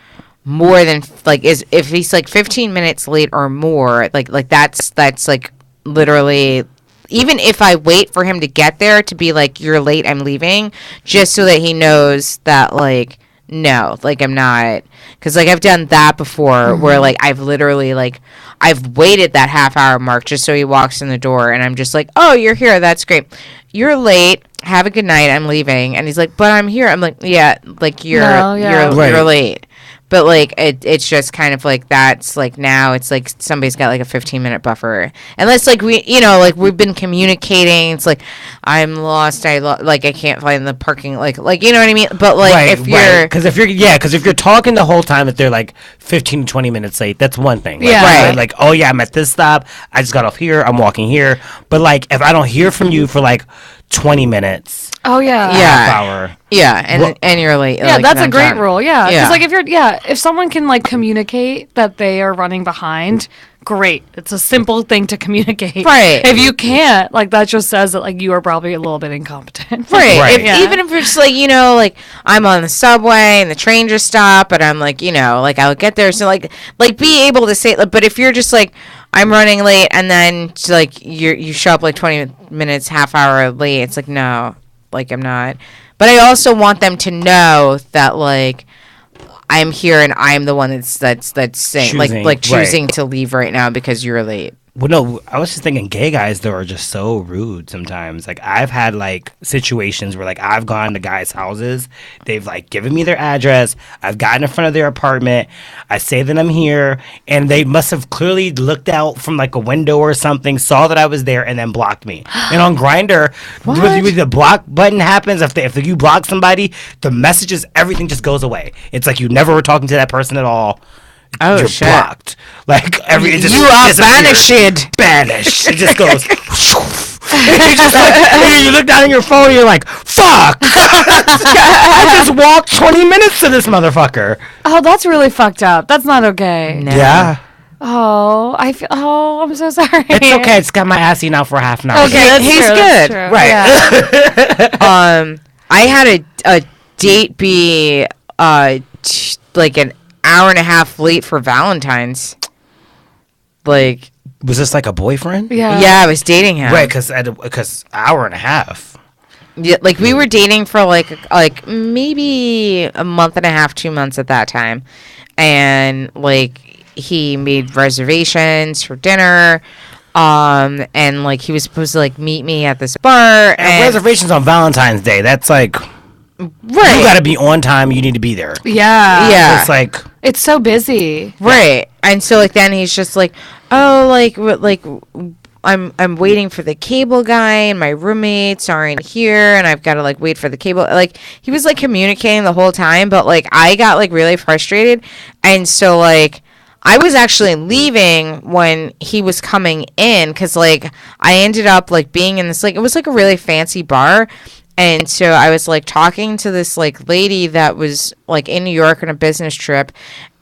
more than like is if he's like 15 minutes late or more, like that's like literally. Even if I wait for him to get there to be like, you're late, I'm leaving, just so that he knows that, like, no, like, I'm not. Because, like, I've done that before where, like, I've literally, like, I've waited that half-hour mark just so he walks in the door, and I'm just like, oh, you're here, that's great. You're late, have a good night, I'm leaving. And he's like, but I'm here. I'm like, yeah, like, you're late. But, like, it's just kind of, like, that's, like, now it's, like, somebody's got, like, a 15-minute buffer. Unless, like, we've been communicating. It's, like, I'm lost. Like, I can't find the parking. Like, you know what I mean? But, like, if you're... Because if you're talking the whole time that they're, like, 15 to 20 minutes late, that's one thing. Like, Right. Like, oh, yeah, I'm at this stop. I just got off here. I'm walking here. But, like, if I don't hear from you for, like, 20 minutes... Oh yeah. half hour. Yeah, and you're late. Yeah, like, that's a I'm great done. rule. Yeah. Yeah. Because like if someone can like communicate that they are running behind, great. It's a simple thing to communicate. Right. If you can't, like that just says that like you are probably a little bit incompetent. Right. Right. Even if it's like, like I'm on the subway and the train just stopped, but I'm like, like I'll get there. So like be able to say, but if you're just like, I'm running late and then like you show up like 20 minutes, half hour late, it's like, no, like I'm not. But I also want them to know that like I'm here and I'm the one that's saying choosing to leave right now because you're late. Well, no, I was just thinking gay guys, though, are just so rude sometimes. Like, I've had, like, situations where, like, I've gone to guys' houses. They've, like, given me their address. I've gotten in front of their apartment. I say that I'm here. And they must have clearly looked out from, like, a window or something, saw that I was there, and then blocked me. And on Grindr, the block button happens. If you block somebody, the messages, everything just goes away. It's like you never were talking to that person at all. Oh, you're shit. blocked. Like it just You are disappears. Banished. It just goes. You just like, you look down on your phone and you're like, fuck. I just walked 20 minutes to this motherfucker. Oh, that's really fucked up. That's not okay. No. Yeah. Oh, I'm so sorry. It's okay. It's got my ass eaten out for half an hour. Okay, that's He's true, good. that's true. Right. Yeah. I had a date be like an hour and a half late for Valentine's. Like, Was this like a boyfriend? Yeah. yeah, I was dating him. Right, because hour and a half. Yeah, like we were dating for like maybe a month and a half, 2 months at that time, and like he made reservations for dinner, and like he was supposed to like meet me at this bar. And reservations on Valentine's Day. That's like, right? you got to be on time. You need to be there. Yeah. Yeah. It's like, It's so busy. Right. And so like then he's just like, oh, like I'm waiting for the cable guy and my roommates aren't here and I've got to like wait for the cable. Like he was like communicating the whole time, but like I got like really frustrated. And so like I was actually leaving when he was coming in because like I ended up like being in this like it was like a really fancy bar. And so I was like talking to this like lady that was like in New York on a business trip,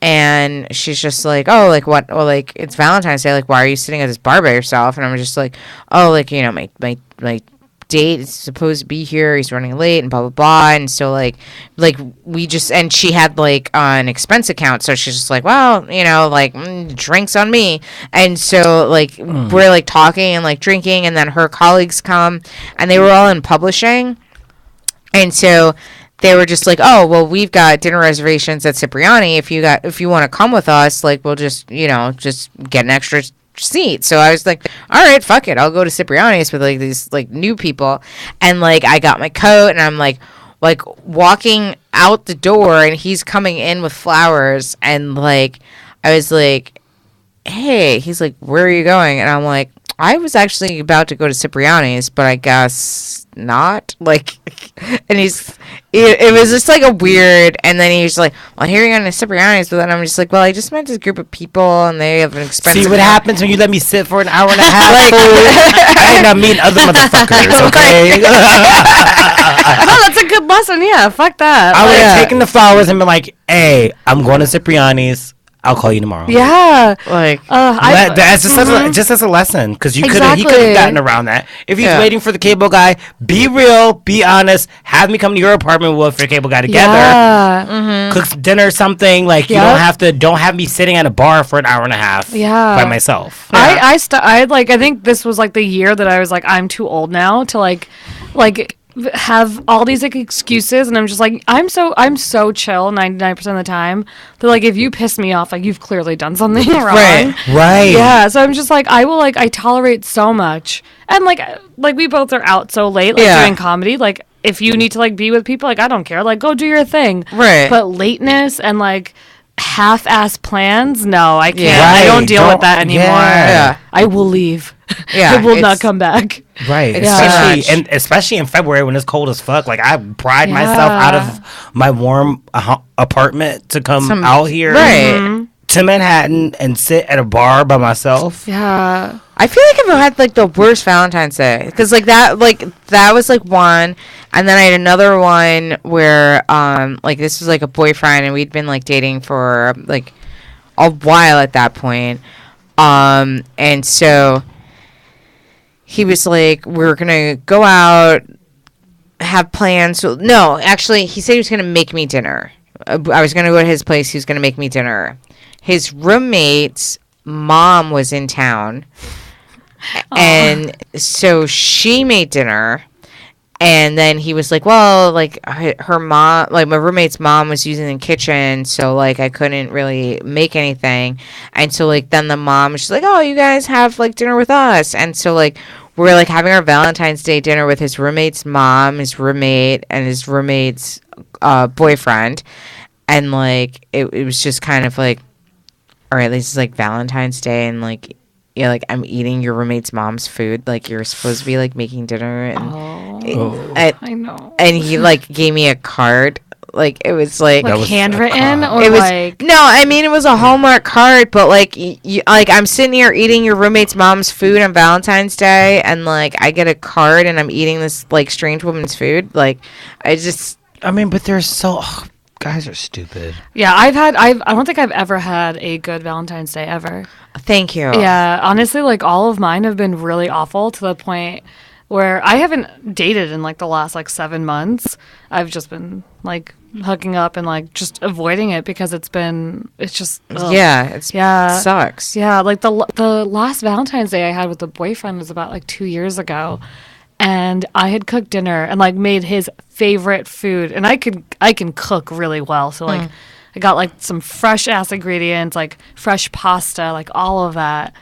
and she's just like, oh, like what? Well, like it's Valentine's Day. Like, why are you sitting at this bar by yourself? And I'm just like, oh, like my date is supposed to be here. He's running late and blah blah blah. And so like we just and she had like an expense account, so she's just like, well, like drinks on me. And so like we're like talking and like drinking, and then her colleagues come, and they were all in publishing. And so they were just like, oh, well, we've got dinner reservations at Cipriani. If you want to come with us, like, we'll just, just get an extra seat. So I was like, all right, fuck it. I'll go to Cipriani's with like these like new people. And like, I got my coat and I'm like walking out the door and he's coming in with flowers. And like, I was like, hey, he's like, where are you going? And I'm like, I was actually about to go to Cipriani's, but I guess not. Like, and it was just like a weird, and then he's like, well, here you're going to Cipriani's, but then I'm just like, well, I just met this group of people, and they have an expensive... See what happens when you let me sit for an hour and a half? I end up meeting other motherfuckers, okay? Oh, that's a good lesson. Yeah, fuck that. I would have taken the flowers and been like, hey, I'm going to Cipriani's. I'll call you tomorrow. Yeah. Like, That's just as a lesson, because he could have Exactly. gotten around that. If he's Yeah. waiting for the cable guy, be real, be honest, have me come to your apartment with your cable guy together. Yeah. Cook dinner, something like you don't have me sitting at a bar for an hour and a half. Yeah. by myself. I think this was like the year that I was like, I'm too old now to like have all these like excuses, and I'm just like, I'm so chill 99% of the time that like if you piss me off, like you've clearly done something wrong. Right. Yeah, so I'm just like, I tolerate so much, and like we both are out so late, like doing comedy. Like if you need to like be with people, like I don't care, like go do your thing. Right. But lateness and like half-ass plans, no, I can't. Yeah. I don't Right, deal with that don't- anymore. Yeah. I will leave. Yeah, I will not it's- come back. Right, Yeah. especially in February when it's cold as fuck. Like I pried myself out of my warm apartment to come out here, Right. to Manhattan and sit at a bar by myself. Yeah. I feel like I've had like the worst Valentine's Day, because like that was like one, and then I had another one where like this was like a boyfriend, and we'd been like dating for like a while at that point, and so he was like, we're gonna go out, have plans. So, no, actually, he said he was gonna make me dinner. I was gonna go to his place. He was gonna make me dinner. His roommate's mom was in town, and so she made dinner. And then he was like, well, like her mom, like my roommate's mom was using the kitchen, so like I couldn't really make anything. And so like then the mom, she's like, oh, you guys have like dinner with us. And so like we're like having our Valentine's Day dinner with his roommate's mom, his roommate, and his roommate's boyfriend. And like it was just kind of like, all right, this is like Valentine's Day, and like, yeah, like I'm eating your roommate's mom's food. Like you're supposed to be like making dinner, and I know. and he like gave me a card. Like it was like, Like was handwritten or it was like no, I mean it was a Hallmark card, but like like I'm sitting here eating your roommate's mom's food on Valentine's Day, and like I get a card and I'm eating this like strange woman's food. Like I mean, but they're so guys are stupid. yeah, I don't think I've ever had a good Valentine's Day ever. thank you. Yeah, honestly, like all of mine have been really awful to the point where I haven't dated in like the last like 7 months. I've just been like hooking up and like just avoiding it because it's just ugh. Yeah, sucks. Yeah, like the last Valentine's Day I had with a boyfriend was about like 2 years ago, and I had cooked dinner and like made his favorite food, and I can cook really well, so like I got like some fresh ass ingredients, like fresh pasta, like all of that.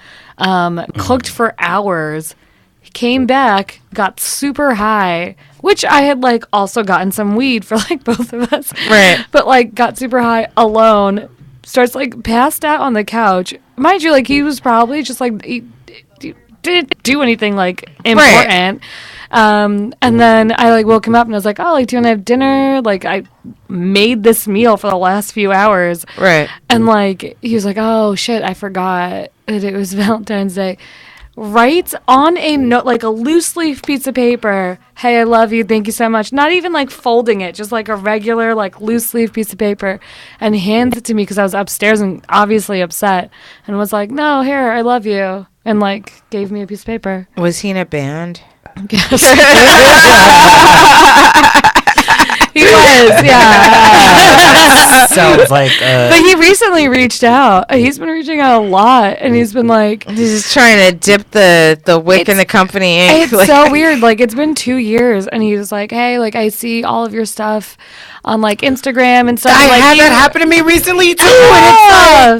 Cooked for hours. Came back, got super high, which I had like also gotten some weed for like both of us. Right. But like got super high alone, starts like passed out on the couch. Mind you, like he was probably just like he didn't do anything like important. And then I like woke him up and I was like, oh, like do you want to have dinner? Like I made this meal for the last few hours. Right. And like he was like, oh shit, I forgot that it was Valentine's Day. Writes on a note, like a loose leaf piece of paper, hey, I love you, thank you so much. Not even like folding it, just like a regular like loose leaf piece of paper, and hands it to me because I was upstairs and obviously upset, and was like, no, here, I love you, and like gave me a piece of paper. Was he in a band? He was, yeah. Sounds like But he recently reached out. He's been reaching out a lot, and he's been like, He's just trying to dip the wick in the company ink. it's Like, so weird. Like it's been 2 years, and he was like, "Hey, like I see all of your stuff on like Instagram and stuff." I like, had you- that happen to me recently too. Yeah.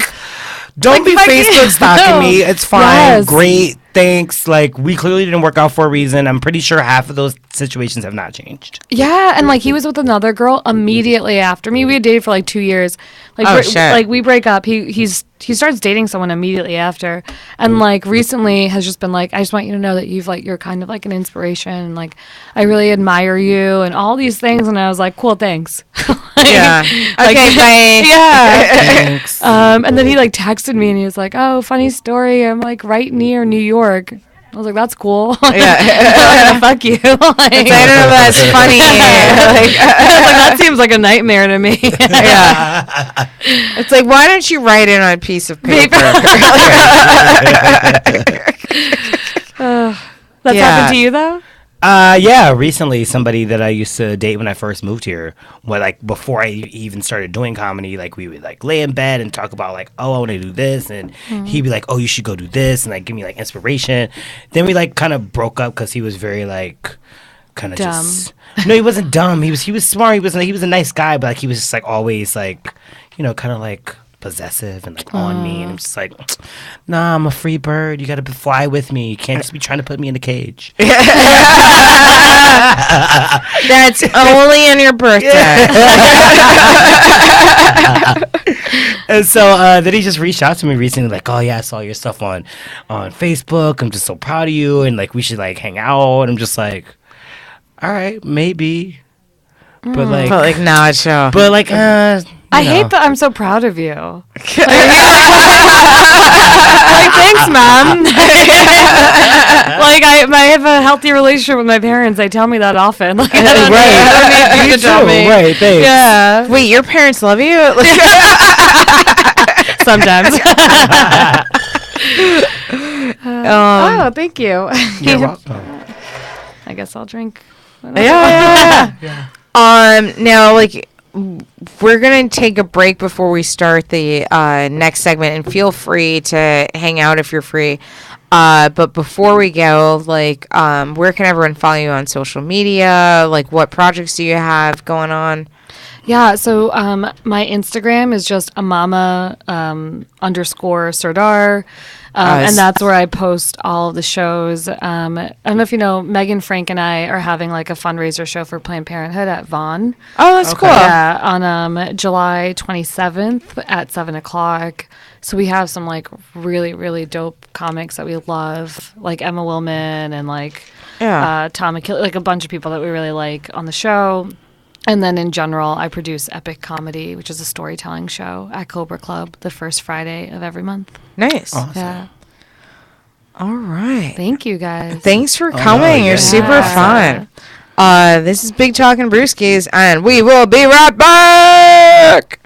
Don't be like, Facebook stalking me. It's fine. Yes. Great. Thanks. Like, we clearly didn't work out for a reason. I'm pretty sure half of those situations have not changed. Yeah, and like he was with another girl immediately after me. We had dated for like 2 years. Like, Oh, shit. like we break up. He starts dating someone immediately after, and like recently has just been like, I just want you to know that you're kind of like an inspiration, and like I really admire you and all these things. And I was like, cool, thanks. yeah. Like, Okay, bye. yeah. Thanks. And then he like texted me and he was like, "Oh, funny story. I'm like right near New York." I was like, that's cool. Yeah. I'm not gonna fuck you. Like, I don't know if that's funny. Like, I was like, that seems like a nightmare to me. yeah. It's like, why don't you write it on a piece of paper? That's Yeah. happened to you though? Yeah, recently somebody that I used to date when I first moved here, well, like before I even started doing comedy, like we would like lay in bed and talk about like, oh, I want to do this, and he'd be like, oh, you should go do this, and like give me like inspiration. Then we like kind of broke up because he was very like kind of Dumb. just no, he wasn't dumb. He was smart. He was a nice guy, but like he was just like always like, you know, kind of like possessive and like on me, and I'm just like, nah, I'm a free bird. You gotta fly with me. You can't just be trying to put me in a cage. That's only on your birthday. And so then he just reached out to me recently, like, oh yeah, I saw your stuff on Facebook. I'm just so proud of you, and like we should like hang out. And I'm just like, all right, maybe, but like nacho. but like I hate that I'm so proud of you. Like, thanks, Mom. Like, I have a healthy relationship with my parents. They tell me that often. Like, I don't need you to tell me. Right, thanks. Yeah. Wait, your parents love you? Sometimes. Um, Oh, thank you. You're welcome. I guess I'll drink. yeah. Now, like, we're gonna take a break before we start the next segment, and feel free to hang out if you're free. But before we go, like, where can everyone follow you on social media? Like, what projects do you have going on? Yeah, so my Instagram is just amama _ Sardar. And that's where I post all of the shows. I don't know if you know, Megan Frank and I are having like a fundraiser show for Planned Parenthood at Vaughn. Oh, that's cool. Yeah, on July 27th at 7 o'clock. So we have some like really, really dope comics that we love, like Emma Willman and like Tom McKill, like a bunch of people that we really like on the show. And then in general, I produce Epic Comedy, which is a storytelling show at Cobra Club the first Friday of every month. Nice. Awesome. Yeah. All right. Thank you guys. Thanks for coming. yeah. You're super fun. This is Big Talk and Brewskis, and we will be right back.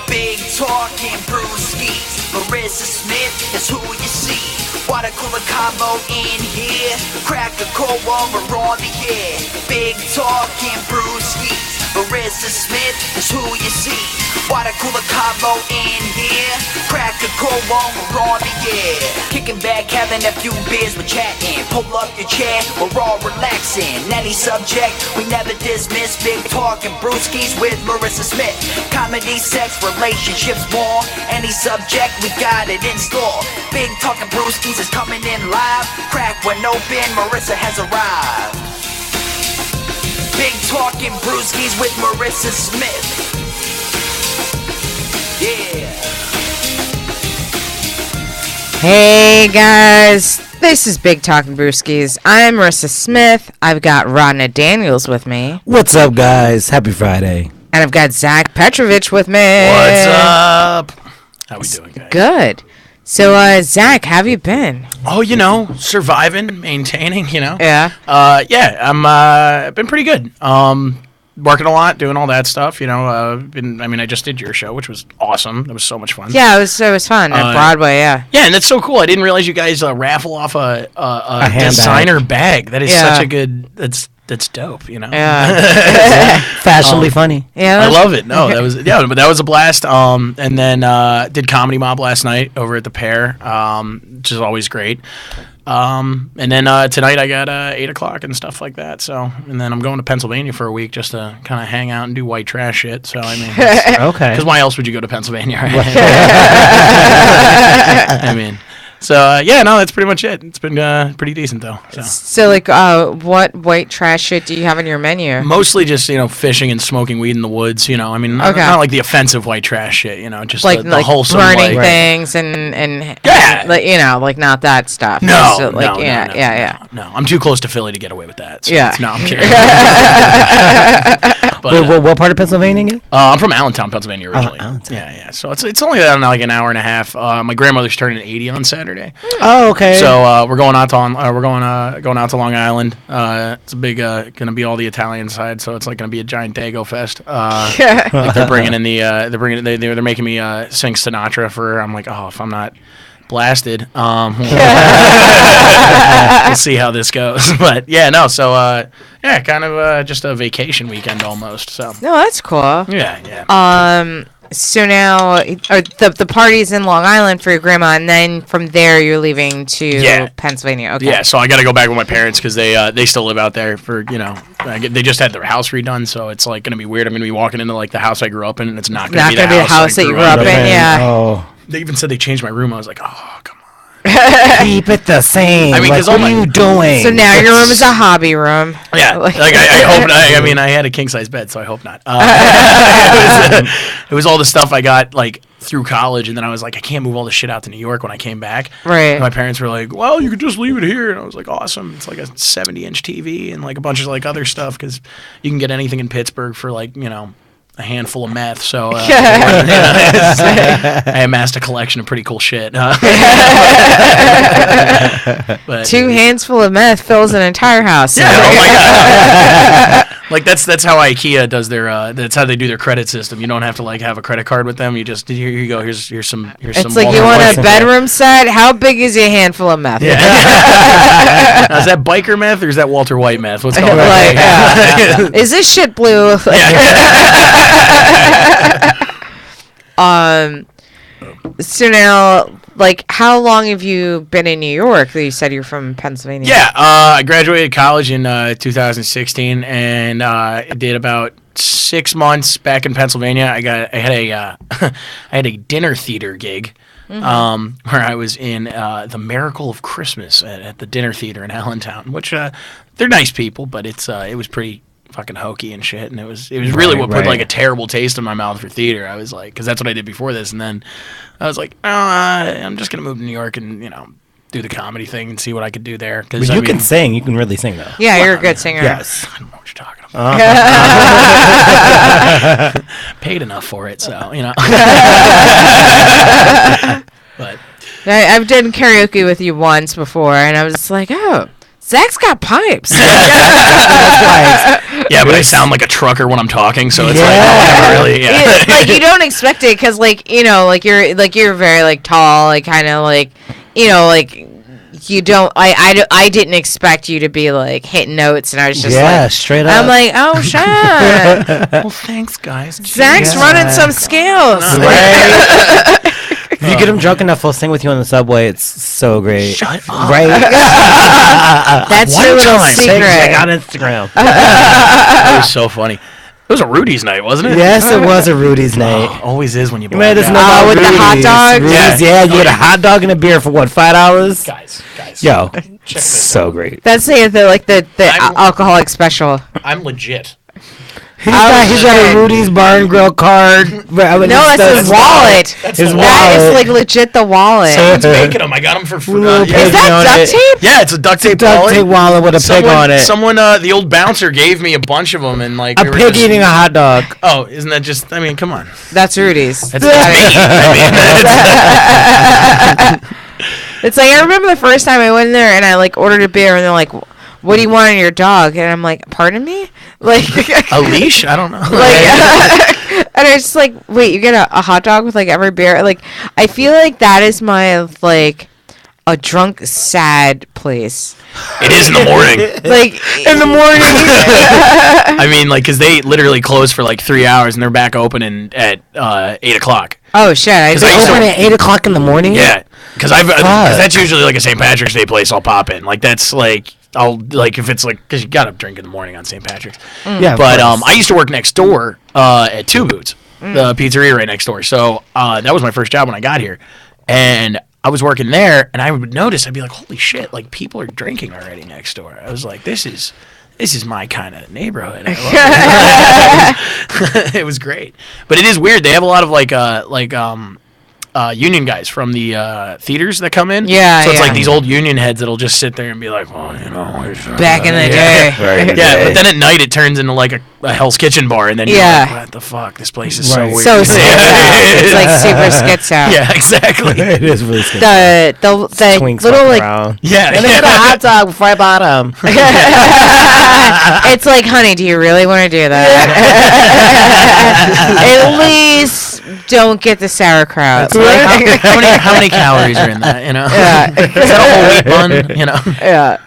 big talking brewskis. Marissa Smith is who you see. Water cooler combo in here. Crack a cold one, we're on the air. Big talking brewskis. Marissa Smith is who you see. Water cooler combo in here. Crack a cold one, we're on the air. Kicking back, having a few beers, we're chatting. Pull up your chair, we're all relaxing. Any subject, we never dismiss. Big talking brewskis with Marissa Smith. Comedy, sex, relationships, more. Any subject, we got it in store. Big talking brewskis is coming in live. Crack one open, Marissa has arrived. Big talking brewskis with Marissa Smith. Yeah. Hey guys, this is Big Talking Brewskis. I'm Marissa Smith. I've got Rodna Daniels with me. What's up, guys? Happy Friday. And I've got Zach Petrovich with me. What's up? How we doing, guys? Good. So, Zach, how have you been? Oh, surviving, maintaining, Yeah. I've been pretty good. Working a lot, doing all that stuff, I just did your show, which was awesome. It was so much fun. Yeah, it was fun at Broadway, yeah. Yeah, and that's so cool. I didn't realize you guys raffle off a handbag. designer bag. That is such a good, that's dope, Yeah. Fashionably funny. Yeah. I love it. No, but that was a blast. And then did Comedy Mob last night over at the Pear, which is always great. And then tonight I got 8 o'clock and stuff like that. So, and then I'm going to Pennsylvania for a week just to kind of hang out and do white trash shit. So I mean, Okay. because why else would you go to Pennsylvania? Right? I mean. So, that's pretty much it. It's been pretty decent, though. So, what white trash shit do you have on your menu? Mostly just, fishing and smoking weed in the woods, I mean, not like the offensive white trash shit, just Like, the wholesome, burning things and Yeah. not that stuff. No, Just, no. I'm too close to Philly to get away with that. So Yeah. No, I'm kidding. But, What part of Pennsylvania again? I'm from Allentown, Pennsylvania originally. Allentown. Yeah. So it's only like an hour and a half. My grandmother's turning 80 on Saturday. Oh, okay. So we're going out to going out to Long Island. It's a big gonna be all the Italian side, so it's like gonna be a giant Dago fest. Like they're bringing in they're making me sing Sinatra for her. I'm like, oh, if I'm not blasted, we'll see how this goes. But so kind of just a vacation weekend almost. So No, that's cool. yeah. So now the party's in Long Island for your grandma, and then from there you're leaving to Pennsylvania. Okay. Yeah, so I got to go back with my parents because they still live out there for they just had their house redone, so it's like gonna be weird. I'm gonna be walking into like the house I grew up in, and it's not gonna be the house that you grew up in. Yeah. Oh. They even said they changed my room. I was like, oh come on. Keep it the same. I mean, like, 'cause what all are my- you doing? So now your room is a hobby room. Yeah, Like- I hope. I mean, I had a king size bed, so I hope not. It was all the stuff I got like through college, and then I was like, I can't move all this shit out to New York when I came back. Right. And my parents were like, well, you could just leave it here, and I was like, awesome. It's like a 70-inch TV and like a bunch of like other stuff because you can get anything in Pittsburgh for like a handful of meth. So I amassed a collection of pretty cool shit. But, 2 hands full of meth fills an entire house. yeah, oh my god. Like that's how IKEA does their that's how they do their credit system. You don't have to like have a credit card with them. You just here you go. Here's some It's some like you Walmart want points. a bedroom set. How big is your handful of meth? Yeah. Now, is that biker meth or is that Walter White meth? What's going on? Like, is this shit blue? So now, like, how long have you been in New York? You said you're from Pennsylvania. Yeah, I graduated college in 2016, and I did about 6 months back in Pennsylvania. I had a dinner theater gig. Where I was in the Miracle of Christmas at the dinner theater in Allentown, which they're nice people, but it was pretty fucking hokey and shit, and it was really what put like a terrible taste in my mouth for theater. I was like, because that's what I did before this, and then I was like, I'm just gonna move to New York and do the comedy thing and see what I could do there. Because But you can sing. You can really sing, though. Yeah, you're a good singer. Yes. I don't know what you're talking about. Paid enough for it, so But I've done karaoke with you once before, and I was like, oh, Zach's got pipes. Yeah, but I sound like a trucker when I'm talking, so it's Yeah. like really, yeah. Like you don't expect it because like you're very like tall, like kind of like like you don't. I didn't expect you to be like hitting notes, and I was just like straight up. I'm like, oh shit, Well, thanks, guys. Zach's running some scales. If you get him drunk enough, he'll sing with you on the subway. It's so great. Shut up. Right? That's One your little time. secret. Check on Instagram. That was so funny. It was a Rudy's night, wasn't it? Yes, it was a Rudy's night. Always is when you You made us black know out. about with the hot Rudy's. dogs? Rudy's, Yeah. yeah, you get a hot dog and a beer for what, 5 hours? Guys. Yo, Check this so great. That's the I'm- alcoholic special. I'm legit. He's got a Rudy's Bar and Grill card. No, that's his wallet. His That is wallet. like legit the wallet. Someone's making them. I got them for free. Little Is pig that on duct it. tape? Yeah, it's a duct tape Duct wallet. tape wallet with a pig on it. Someone, the old bouncer gave me a bunch of them, and like A we were pig just- eating a hot dog. Oh, isn't that just? I mean, come on. That's Rudy's. That's me. I mean, It's like I remember the first time I went in there and I like ordered a beer and they're like, "What do you want in your dog?" And I'm like, "Pardon me?" Like a leash? I don't know. and I was just like, "Wait, you get a hot dog with like every beer?" Like I feel like that is my like a drunk sad place. It is in the morning. Like in the morning. I mean, like, because they literally close for like 3 hours and they're back open at 8 o'clock. Oh shit! I Because I used to- Open at 8 o'clock in the morning? Yeah, because that's usually like a St. Patrick's Day place. I'll pop in. Like that's like I'll like if it's like because you gotta drink in the morning on St. Patrick's. Yeah, of But course. I used to work next door at Two Boots, the pizzeria right next door. So that was my first job when I got here, and I was working there, and I would notice I'd be like, holy shit, like people are drinking already next door. I was like, this is my kind of neighborhood. I love it. It was great, but it is weird. They have a lot of union guys from the theaters that come in. Yeah, so it's yeah. like these old union heads that'll just sit there and be like, well, you know, Back in the yeah. day. Yeah, but then at night it turns into like a Hell's Kitchen bar, and then you're Yeah. like, what the fuck? This place is so Right. weird. So skits out. It's like super skits out. Yeah, exactly. It is really scary. The Twinks little walking like around. Yeah, Let me get a hot dog before I bought them. it's like, honey, do you really want to do that? At least don't get the sauerkraut. Like, how many calories are in that? You know, Yeah. is that a whole wheat bun? You know, yeah.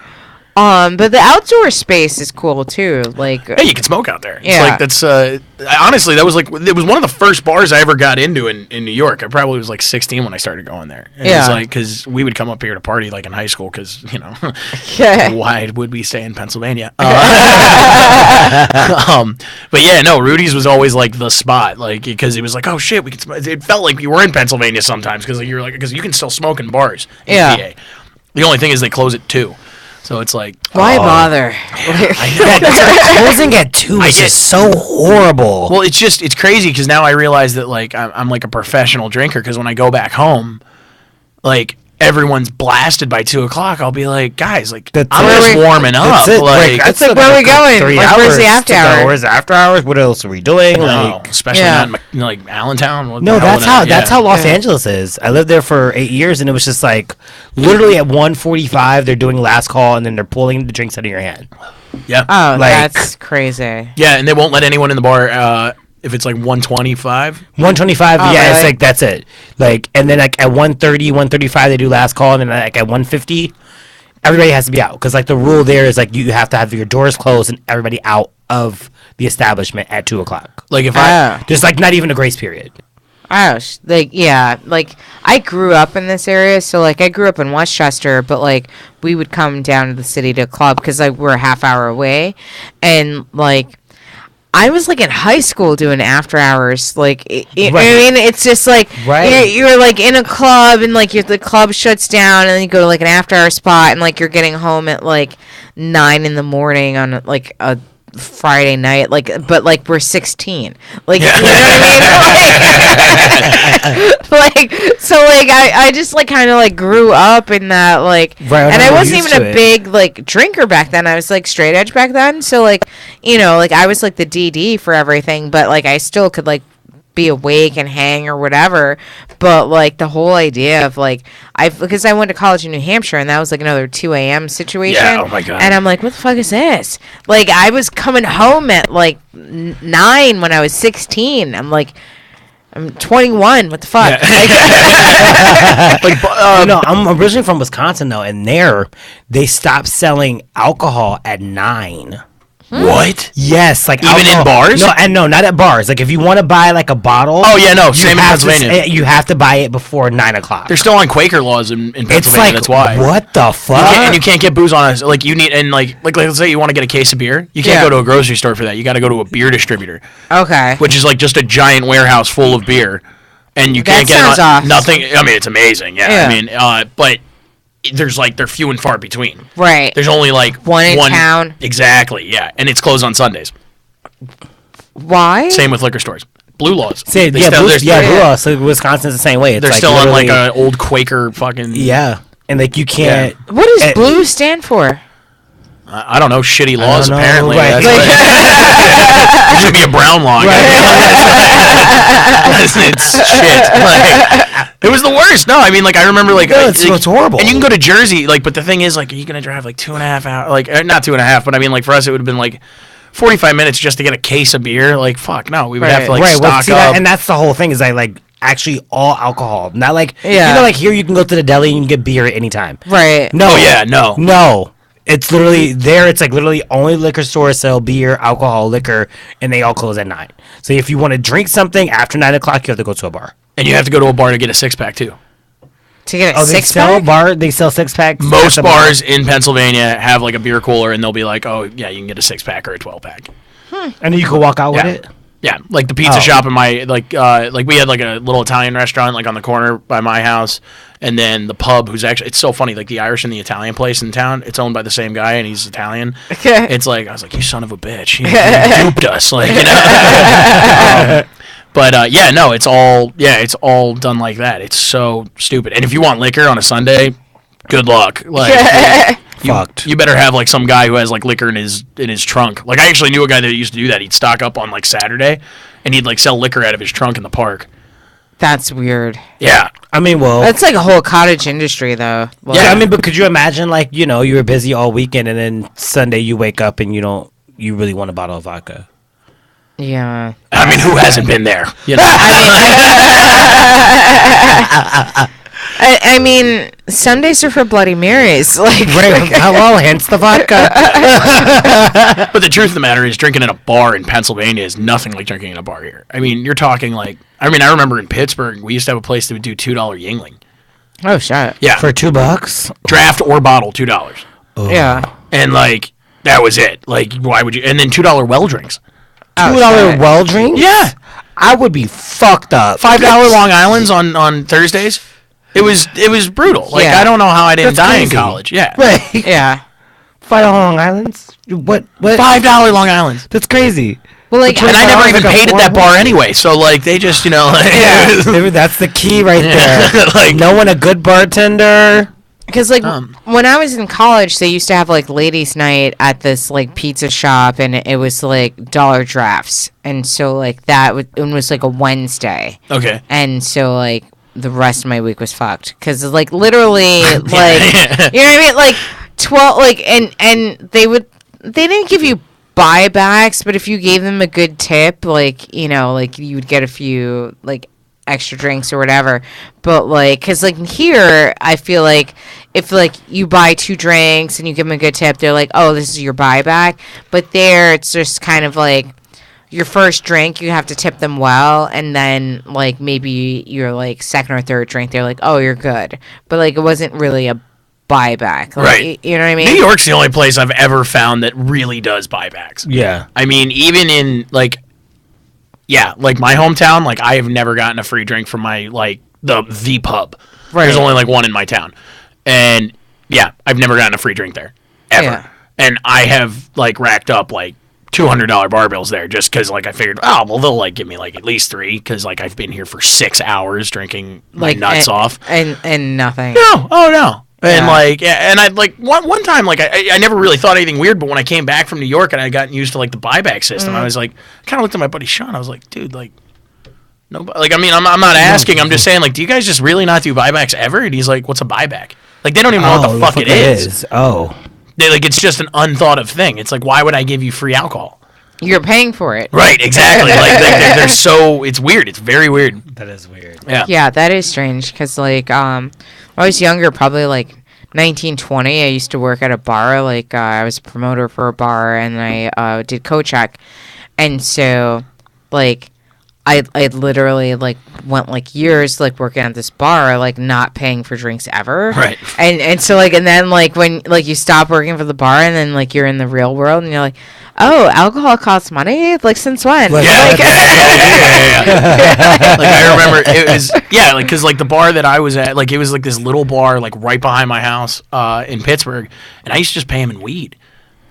But the outdoor space is cool too. Like, hey, you can smoke out there. It's Yeah. like that's honestly that was like it was one of the first bars I ever got into in New York. I probably was like 16 when I started going there. And Yeah. it's like because we would come up here to party like in high school because yeah. why would we stay in Pennsylvania? But yeah, no, Rudy's was always like the spot, like because it was like, oh shit, we could. It felt like we were in Pennsylvania sometimes because you're like because you can still smoke in bars. In Yeah. PA. The only thing is they close at 2, so it's like Why bother? I know. Closing at 2 is just so horrible. Well, it's crazy because now I realize that like I'm like a professional drinker because when I go back home, like everyone's blasted by 2 o'clock. I'll be like, guys, like That's I'm it. just warming up. That's it. Like, that's like, where are we going? 3 Like, hours. where's the after to go. hour? Where's the after hours? What else are we doing? no, Like, especially Yeah. not in, like Allentown. What no, the hell that's would how I- that's yeah. how Los Angeles is. I lived there for 8 years, and it was just like literally at 1:45 they're doing last call, and then they're pulling the drinks out of your hand. Yeah, Oh, Like- that's crazy. yeah, and they won't let anyone in the bar if it's like 125. 125, Oh, yeah, it's really? like that's it. Like, and then like at 1:30, 1:35 they do last call, and then like at 1:50 everybody has to be out because like the rule there is like you have to have your doors closed and everybody out of the establishment at 2 o'clock. Like if Oh. There's like not even a grace period. Like, yeah, like I grew up in this area, so like I grew up in Westchester, but like we would come down to the city to club because like we're a half hour away, and like I was like in high school doing after hours. Like, I mean, it's just like Right. you're like in a club and like the club shuts down, and then you go to like an after hour spot, and like you're getting home at like 9 in the morning on like a Friday night, like, but like we're 16, like, you know what I mean? Like, so like I just like kind of like grew up in that, like, Right, and I we're wasn't used even to a it. big like drinker back then. I was like straight edge back then, so like, you know, like I was like the DD for everything, but like I still could like be awake and hang or whatever. But like the whole idea of like because I went to college in New Hampshire and that was like another 2 a.m. situation. Yeah, oh my God. And I'm like, what the fuck is this? Like I was coming home at like 9 when I was 16. I'm like, I'm 21. What the fuck? No, I'm originally from Wisconsin though, and there they stopped selling alcohol at 9. What? Yes, like Even in bars? No, not at bars. Like if you want to buy like a bottle. Oh, yeah, no, you same in have to Pennsylvania. you have to buy it before 9 o'clock. They're still on Quaker laws in Pennsylvania. It's like that's why. what the fuck? And you can't get booze on us. Like you need and like let's say you want to get a case of beer. You can't Yeah. go to a grocery store for that. You got to go to a beer distributor, Okay. which is like just a giant warehouse full of beer, and you can't get sounds awesome. nothing. I mean, it's amazing. Yeah. Yeah. I mean, but there's like they're few and far between. Right. There's only like One in town. Exactly. Yeah, and it's closed on Sundays. Why? Same with liquor stores. Blue laws. Say, They yeah, still- Blue, they're- yeah, yeah. Blue Law, so Wisconsin's the same way. It's They're like still on like literally- an old Quaker fucking. yeah, and like you can't. What does Eh, blue stand for? I don't know. Shitty laws. don't know, Apparently, right. That's what, it should be a brown law. It's shit. Like, it was the worst. No, I mean, like I remember, like No, it's horrible. And you can go to Jersey, like, but the thing is, like, are you gonna drive like 2.5 hours? Like, not 2.5, but I mean, like for us, it would have been like 45 minutes just to get a case of beer. Like, fuck, no, we would have to like right, well, stock see, up. and that's the whole thing. Is I like actually all alcohol, not like Yeah. you know, like here you can go to the deli and you can get beer at any time. Right. No, Oh, yeah, no. no. It's literally there. It's like literally only liquor stores sell beer, alcohol, liquor, and they all close at 9. So if you want to drink something after 9 o'clock, you have to go to a bar. And you have to go to a bar to get a 6-pack too. To get a Oh, they six sell pack? bar. They sell 6-packs. Most at the bar. bars in Pennsylvania have like a beer cooler, and they'll be like, "Oh, yeah, you can get a 6-pack or a 12-pack." and you can walk out Yeah. with it. Yeah, like the pizza Oh. shop in my like we had like a little Italian restaurant like on the corner by my house, and then the pub who's actually it's so funny like the Irish and the Italian place in town. It's owned by the same guy and he's Italian. Okay. It's like I was like, you son of a bitch, you duped us, like you know. But yeah, no, it's all done like that. It's so stupid. And if you want liquor on a Sunday, good luck. Like. Fucked. You better have like some guy who has like liquor in his trunk. Like I actually knew a guy that used to do that. He'd stock up on like Saturday, and he'd like sell liquor out of his trunk in the park. That's weird. Yeah, I mean, well, That's like a whole cottage industry, though. Well, yeah. I mean, but could you imagine, like, you know, you were busy all weekend, and then Sunday you wake up and you really want a bottle of vodka. yeah. I mean, who hasn't been there? You know, I mean, Sundays are for Bloody Marys. Like, Right? Hello, hence the vodka. but the truth of the matter is, drinking in a bar in Pennsylvania is nothing like drinking in a bar here. I mean, you're talking like, I remember in Pittsburgh, we used to have a place that would do $2 Yingling. oh, shit. Yeah, For $2. draft or bottle, $2, Yeah. and like that was it. Like, why would you? And then $2 well drinks. Oh, $2 shit. well drinks. Yeah, I would be fucked up. $5 Long Islands on Thursdays. It was brutal. Like Yeah. I don't know how I didn't That's die crazy. in college. Yeah, Right. Yeah. $5 Long Islands. What? $5 Long Islands. That's crazy. Well, like, And I never $5 even like a paid at that four- bar anyway. So like they just like, Maybe that's the key right there. Like- knowing a good bartender. because like when I was in college, they used to have like ladies' night at this like pizza shop, and it was like dollar drafts, and so like it was like a Wednesday, okay. and so like the rest of my week was fucked because like literally like you know what I mean, like 12 like and they didn't give you buybacks, but if you gave them a good tip, like, you know, like you would get a few like extra drinks or whatever. But like, because like here, I feel like if like you buy 2 drinks and you give them a good tip, they're like, oh, this is your buyback. But there, it's just kind of like your first drink, you have to tip them well, and then like maybe your like second or third drink, they're like, oh, you're good. But like it wasn't really a buyback, like, Right. You know what I mean? New York's the only place I've ever found that really does buybacks. Yeah. I mean, even in like, yeah, like my hometown, like I have never gotten a free drink from my like the pub. Right. There's only like one in my town, and yeah, I've never gotten a free drink there ever. Yeah. And I have like racked up like $200 bar bills there just because like I figured, oh well, they'll like give me like at least 3 because like I've been here for 6 hours drinking my nuts off. and nothing. No, oh no. And Yeah. like, yeah, and I like one time, like I never really thought anything weird, but when I came back from New York and I got used to like the buyback system, I was like, kind of looked at my buddy Sean. I was like, dude, like, Nobody. Like, I mean, I'm not asking. I'm just saying, like, do you guys just really not do buybacks ever? And he's like, what's a buyback? Like, they don't even know what the fuck it is. Oh. Like, it's just an unthought of thing. It's like, why would I give you free alcohol? You're paying for it. Right, exactly. Like, they're so, it's weird. It's very weird. That is weird. Yeah. Yeah, that is strange because, like, when I was younger, probably like 19, 20, I used to work at a bar. Like, I was a promoter for a bar, and I did co-check. And so, like, I literally, like, went, like, years, like, working at this bar, like, not paying for drinks ever. Right. And so, like, and then, like, when, like, you stop working for the bar and then, like, you're in the real world and you're like, oh, alcohol costs money? Like, since when? Yeah, Like, like, I remember it was, yeah, like, because, like, the bar that I was at, like, it was, like, this little bar, like, right behind my house in Pittsburgh, and I used to just pay him in weed.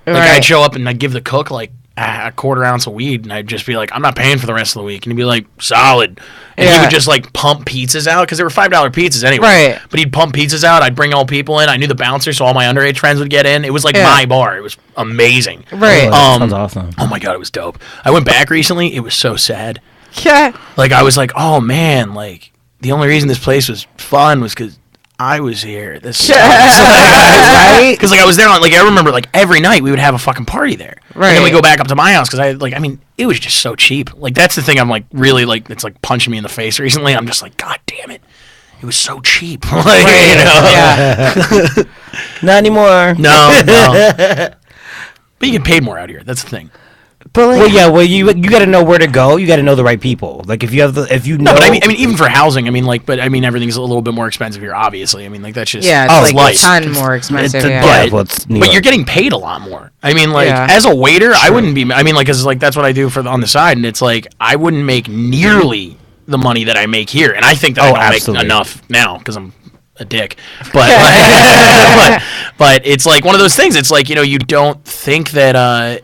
Like, Right. I'd show up and I'd give the cook, like, a quarter ounce of weed, and I'd just be like, I'm not paying for the rest of the week. And he'd be like, solid. And he Yeah. would just, like, pump pizzas out, because they were $5 pizzas anyway. Right. But he'd pump pizzas out. I'd bring all people in. I knew the bouncer, so all my underage friends would get in. It was, like, Yeah. my bar. It was amazing. Right. Oh, that sounds awesome. Oh, my God, it was dope. I went back recently. It was so sad. yeah. Like, I was like, oh, man, like, the only reason this place was fun was because I was here. This sucks. Right? Because, like, I was there on, like, I remember, like, every night we would have a fucking party there. Right. And then we go back up to my house because I mean, it was just so cheap. Like, that's the thing I'm, like, really, like, it's, like, punching me in the face recently. I'm just like, God damn it. It was so cheap. Like, you know? Yeah. Not anymore. No, no. But you get paid more out here. That's the thing. But, like, Well, yeah. Well, you got to know where to go. You got to know the right people. Like if you know. No, but I mean, even for housing, I mean, like, but I mean, everything's a little bit more expensive here, obviously. I mean, like, that's just yeah, it's that's like life. a ton more expensive. It's- Yeah. yeah. Well, it's New But York. you're getting paid a lot more. I mean, like, Yeah. as a waiter, I wouldn't be. I mean, like, cause like that's what I do on the side, and it's like I wouldn't make nearly the money that I make here, and I think that I don't absolutely. make enough now because I'm a dick. But, but it's like one of those things. It's like, you know, you don't think that.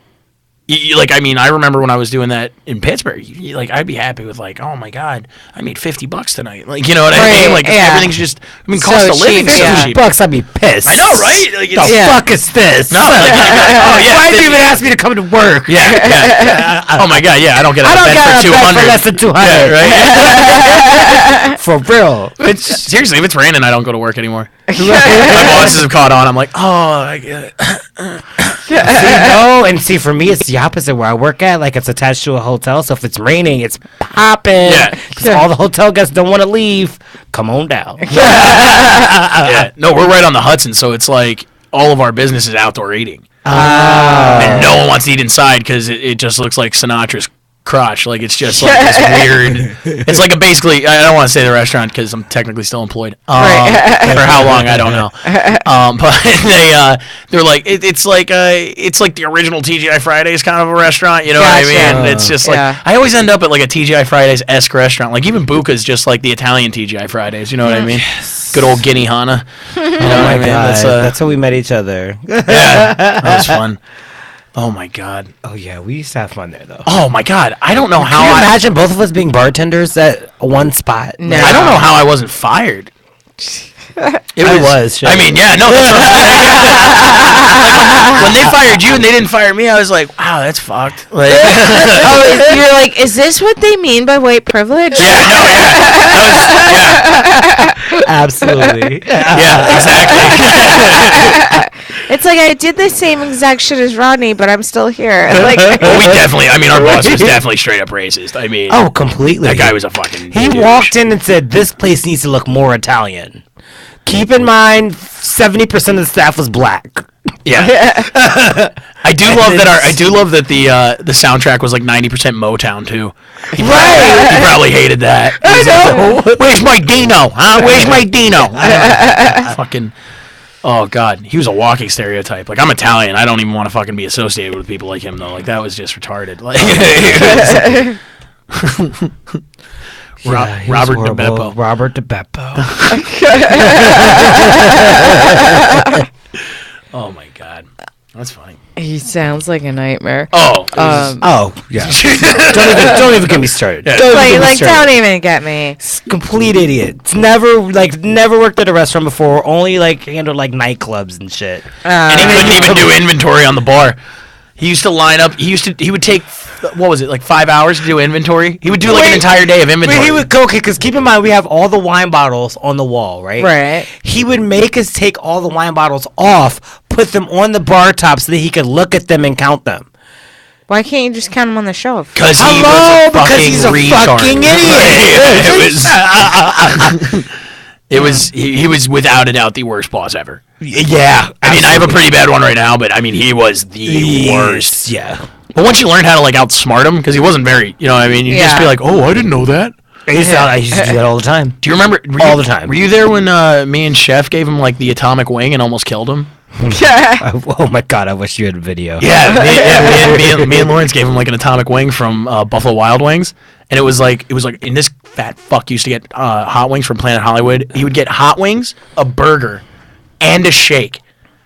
Like, I mean, I remember when I was doing that in Pittsburgh, like, I'd be happy with, like, oh my God, I made $50 tonight. Like, you know what I mean? Like, yeah. everything's just, I mean, So cost of living cheap, so yeah. cheap. $50, I'd be pissed. I know, right? Like, The it's, fuck is this? No, like, oh yeah. Why did you 50. even ask me to come to work? Yeah. Oh my God, yeah. I don't get a I don't bed get for a bed 200. for less than 200. Yeah, right. For real. Seriously, if it's raining, I don't go to work anymore. My bosses have caught on. I'm like, oh, I get it. See, for me, it's the opposite where I work at. Like, it's attached to a hotel, so if it's raining, it's popping. Yeah. Because all the hotel guests don't want to leave. Come on down. Yeah. No, we're right on the Hudson, so it's like all of our business is outdoor eating. And no one wants to eat inside because it just looks like Sinatra's crotch. Like, it's just like this weird. It's like basically. I don't want to say the restaurant because I'm technically still employed. For how long I don't know. But they're like it's like the original TGI Fridays kind of a restaurant. You know what I Gotcha. mean? It's just like Yeah. I always end up at like a TGI Fridays-esque restaurant. Like even Buca's just like the Italian TGI Fridays. You know what I mean? Good old Guinea Hana. You know what I mean? That's how we met each other. Yeah, that was fun. Oh my God. Oh, yeah. We used to have fun there, though. Oh my God. I don't know how Can you imagine both of us being bartenders at one spot? No. I don't know how I wasn't fired. I was, shit. I mean, yeah, no. That's what I'm saying. When they fired you and they didn't fire me, I was like, wow, that's fucked. Like, You're like, is this what they mean by white privilege? yeah, no, yeah. That was, Absolutely. yeah, exactly. It's like I did the same exact shit as Rodney, but I'm still here. Like, Well, we definitely, I mean, our boss was definitely straight up racist. I mean, Oh, completely. that guy was a fucking He douche. walked in and said, "This place needs to look more Italian." Keep in mind, 70% of the staff was black. Yeah. I do love that the soundtrack was like 90% Motown too. He probably hated that. I know. Where's my Dino? Huh? Where's my Dino? Fucking. Oh God, he was a walking stereotype. Like, I'm Italian. I don't even want to fucking be associated with people like him though. Like, that was just retarded. Like, He was Robert horrible. DeBeppo. Robert DeBeppo. Oh my God, that's funny. he sounds like a nightmare. Oh, it was Oh, yeah. don't even get me started. Yeah. Don't even get me Like, started. don't even get me. Complete idiot. It's never worked at a restaurant before. Only handled nightclubs and shit. and he couldn't even do inventory on the bar. He used to line up. He would take what was it, like 5 hours to do inventory? He would do like an entire day of inventory. But he would okay, because keep in mind we have all the wine bottles on the wall, right? Right. He would make us take all the wine bottles off, put them on the bar top so that he could look at them and count them. Why can't you just count them on the shelf? Because he was a fucking he's a retard. fucking idiot. It was he was without a doubt the worst boss ever. Yeah. I mean, I have a pretty bad one right now, but I mean, he was the worst. Yeah. But once you learn how to like outsmart him, because he wasn't very, you know what I mean? You just be Yeah. like, oh, I didn't know that. I used to do that all the time. Do you remember? All the time. Were you there when me and Chef gave him like the atomic wing and almost killed him? Oh my god, I wish you had a video. Yeah, me and Lawrence gave him like an atomic wing from Buffalo Wild Wings, and it was like, and this fat fuck used to get hot wings from Planet Hollywood. He would get hot wings, a burger, and a shake,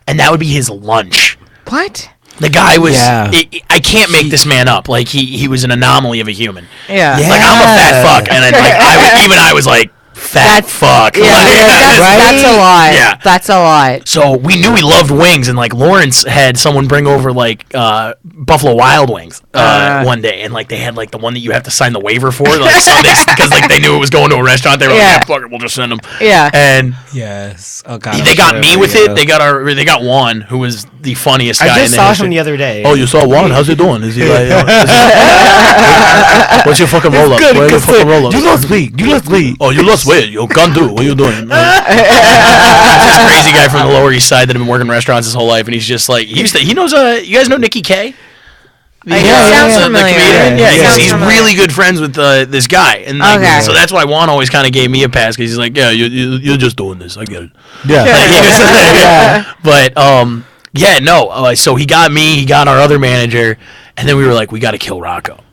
and that would be his lunch. What? The guy was. Yeah. I can't make this man up. Like he was an anomaly of a human. Yeah. Like I'm a fat fuck, and then, like I was like fat fuck. Yeah, Like, that's a lot. Yeah. That's a lot. So we knew he loved wings, and like Lawrence had someone bring over like Buffalo Wild Wings one day, and like they had like the one that you have to sign the waiver for, like Sundays, because like they knew it was going to a restaurant. They were like, yeah, fuck it, we'll just send them. Yeah. And Yes. Oh god. they got me with it. They got Juan, who was the funniest guy. I just in the saw history. him the other day. Oh, you saw Juan? How's he doing? Is he like? What's your fucking roll up? Where's your fucking roll up? You lost weight. Oh, you lost weight. You can't do. What are you doing? This crazy guy from the Lower East Side that had been working restaurants his whole life, and he's just like he knows. You guys know Nikki K? Sounds familiar. Comedian? Yeah, Sounds he's familiar. really good friends with this guy, and like, Okay. so that's why Juan always kind of gave me a pass, because he's like, yeah, you're just doing this. I get it. Yeah. But yeah, no. So he got me, he got our other manager, and then we were like, we got to kill Rocco.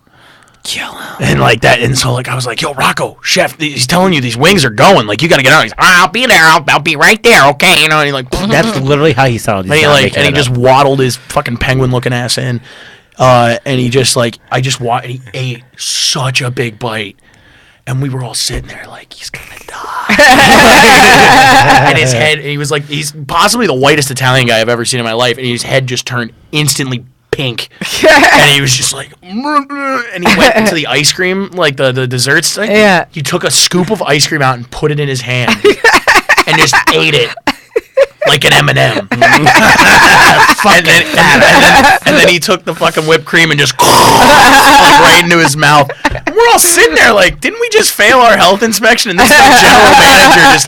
Kill him. And like that, and so like I was like, yo, Rocco, chef, he's telling you these wings are going. Like you got to get out. He's like, I'll be there. I'll be right there. Okay, you know. And he like, That's literally how he sounded. and he just waddled his fucking penguin looking ass in. And he just like, and he ate such a big bite, and we were all sitting there like, he's gonna die. And his head, he was like, he's possibly the whitest Italian guy I've ever seen in my life, and his head just turned instantly pink, and he was just like, and he went into the ice cream, like the desserts thing. Yeah. He took a scoop of ice cream out and put it in his hand, and just ate it. Like an M&M. and then he took the fucking whipped cream and just like right into his mouth. And we're all sitting there like, didn't we just fail our health inspection? And this is the general manager just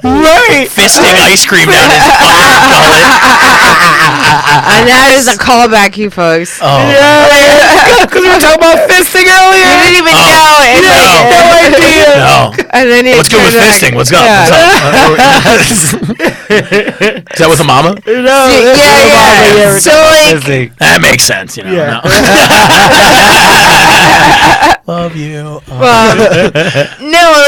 fisting ice cream down his fucking gullet. And that is a callback, you folks. Oh. because we were talking about fisting earlier. You didn't even know it. No idea. No. And then he What's good with turned back. fisting? What's up? Is that with a mama? Yeah. So like, That makes sense, you know. No. Love you. no,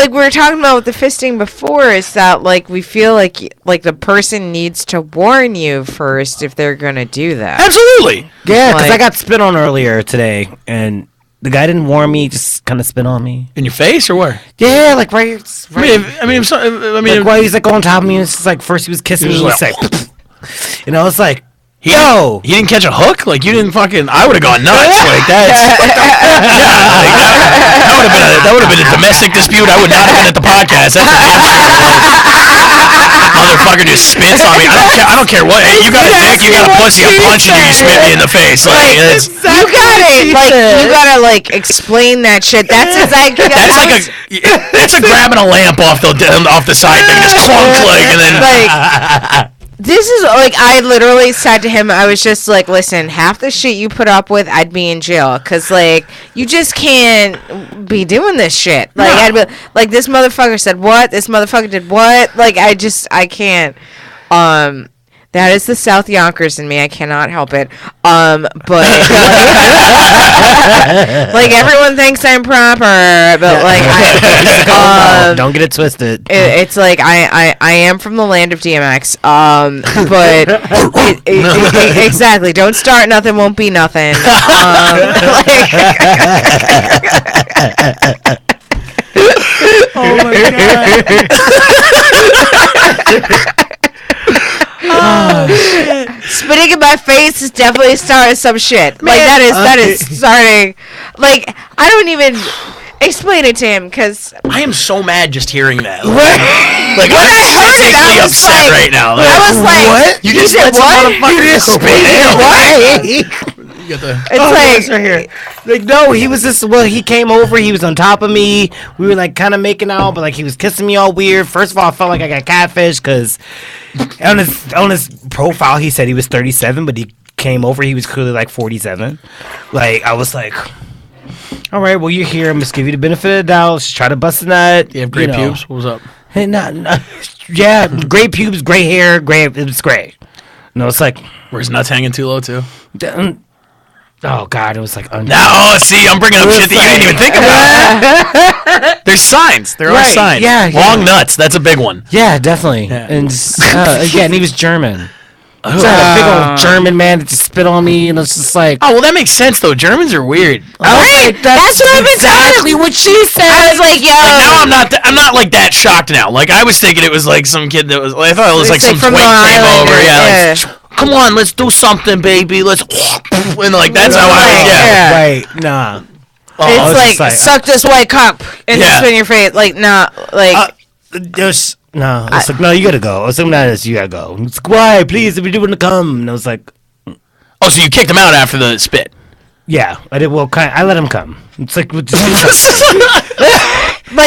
like we were talking about with the fisting before, is that like we feel like the person needs to warn you first if they're gonna do that. Absolutely. Yeah, because I Like- got spit on earlier today, and the guy didn't warn me, just kind of spit on me. In your face or where? Yeah, like right. I Like, he's like on top of me. And it's just like first he was kissing me, He and was he's like, you know, it's like, He yo, didn't catch a hook? Like, you didn't fucking... I would have gone nuts. Like, that's... that would have been a domestic dispute. I would not have been at the podcast. That's a motherfucker just spits on me. I don't care what. Hey, you got a dick, you got a pussy, I'm punching you, you spit me in the face. Like, it's... You gotta like explain that shit. That's exactly. That's a grabbing a lamp off the side thing, just clunk, like, and then... like. This is like, I literally said to him, I was just like, listen, half the shit you put up with, I'd be in jail. Because, like, you just can't be doing this shit. Like, I'd be like, this motherfucker said what? This motherfucker did what? Like, I can't. That is the South Yonkers in me. I cannot help it. But like everyone thinks I'm proper, but like don't get it twisted. it's like I am from the land of DMX. But exactly. Don't start nothing, won't be nothing. Oh my god. Spitting in my face is definitely starting some shit. Like that is starting. like I don't even explain it to him because I am so mad just hearing that. when I'm I heard it, physically I was upset like, right now. I was like, What? You just said let some what? motherfucker You just spit. what? You got the- It's like right here. Like, no, he was just, well, he came over, he was on top of me. We were like kind of making out, but like he was kissing me all weird. First of all, I felt like I got catfish because on his profile, he said he was 37, but he came over, he was clearly like 47. Like, I was like, all right, well, you're here. I'm just give you the benefit of the doubt. Let's try to bust a nut. You have great pubes? What was up? Hey, yeah, gray pubes, gray hair, gray. It was gray. No, it's like, Where's nuts hanging too low too? oh God, it was like under. No, see, I'm bringing up shit that you didn't even think about. There's signs. There are Right, signs. yeah, Long yeah. nuts. That's a big one. Yeah, definitely. Yeah. And again, he was German. He's like a big old German man that just spit on me, and it's just like, Oh, well, that makes sense, though. Germans are weird. right, that's what I've been exactly what she said. I was like, yo, Like, now I'm not like that shocked now. Like, I was thinking it was like some kid that was, I thought it was like It's some like twink from Long came Island, over. Yeah. yeah. Like, come on, let's do something, baby. Let's, and like, that's how I, Right, yeah. yeah. Right? Nah. I it's was like, just like, suck this white cup and Yeah. spit in your face. Like, nah, like. There's no. It's like, no, you gotta go. I was like, no, you gotta go. It's like, why? Please, if you do want to come. And I was like, Oh, so you kicked him out after the spit. yeah, I did. Well, I let him come. It's like, like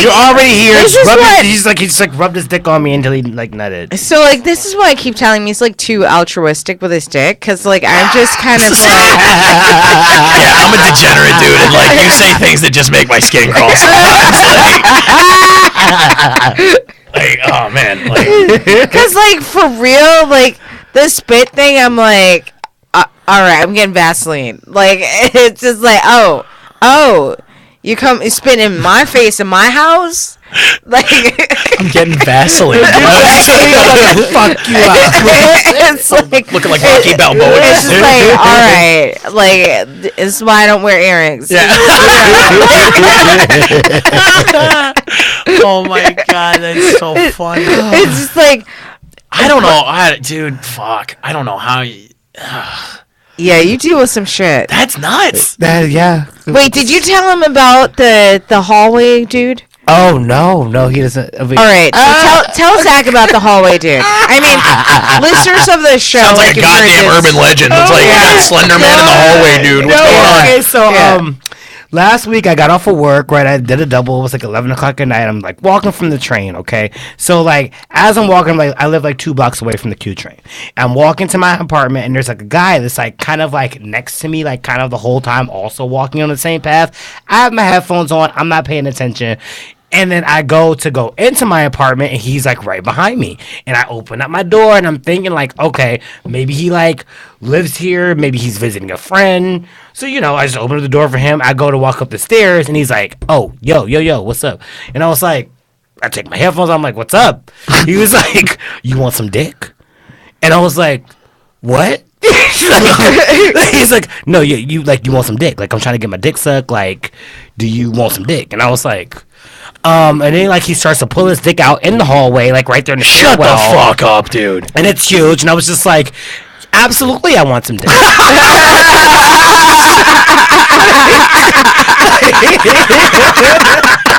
you're already here. This is what- He's like rubbed his dick on me until he like nutted. So like this is why I keep telling me he's like too altruistic with his dick because like I'm just kind of like Yeah, I'm a degenerate dude, and like you say things that just make my skin crawl. Like, oh man, like, because like for real like the spit thing I'm like all right I'm getting Vaseline like it's just like oh you spit in my face in my house like I'm getting Vaseline. Fuck you up. it's like Looking like Rocky Balboa. it's just like all right like this is why I don't wear earrings. Oh my god, that's so funny. It's just like I don't know, dude. Fuck, I don't know how. yeah you deal with some shit. That's nuts. Yeah. Wait, did you tell him about the hallway dude? Oh no, he doesn't. All right, so tell Zach about the hallway dude. I mean, listeners of the show, Sounds like a if you're goddamn just- urban legend. It's like you got Slender Man in the hallway, dude. What's going on? Okay, so Yeah. last week I got off of work, right? I did a double. It was like 11 o'clock at night. I'm like walking from the train, okay? So like as I'm walking, like I live like 2 blocks away from the Q train. I'm walking to my apartment and there's like a guy that's like kind of like next to me, like kind of the whole time also walking on the same path. I have my headphones on. I'm not paying attention. And then I go into my apartment and he's like right behind me. And I open up my door and I'm thinking like, okay, maybe he like lives here. Maybe he's visiting a friend. So, you know, I just open up the door for him. I go to walk up the stairs and he's like, oh, yo, what's up? And I was like, I take my headphones. I'm like, what's up? He was like, you want some dick? And I was like, what? He's like, no, you want some dick? Like, I'm trying to get my dick sucked. Like, do you want some dick? And I was like, and then like he starts to pull his dick out in the hallway, like right there in the Shut the stairwell. fuck up, dude. And it's huge. And I was just like, absolutely, I want some dick.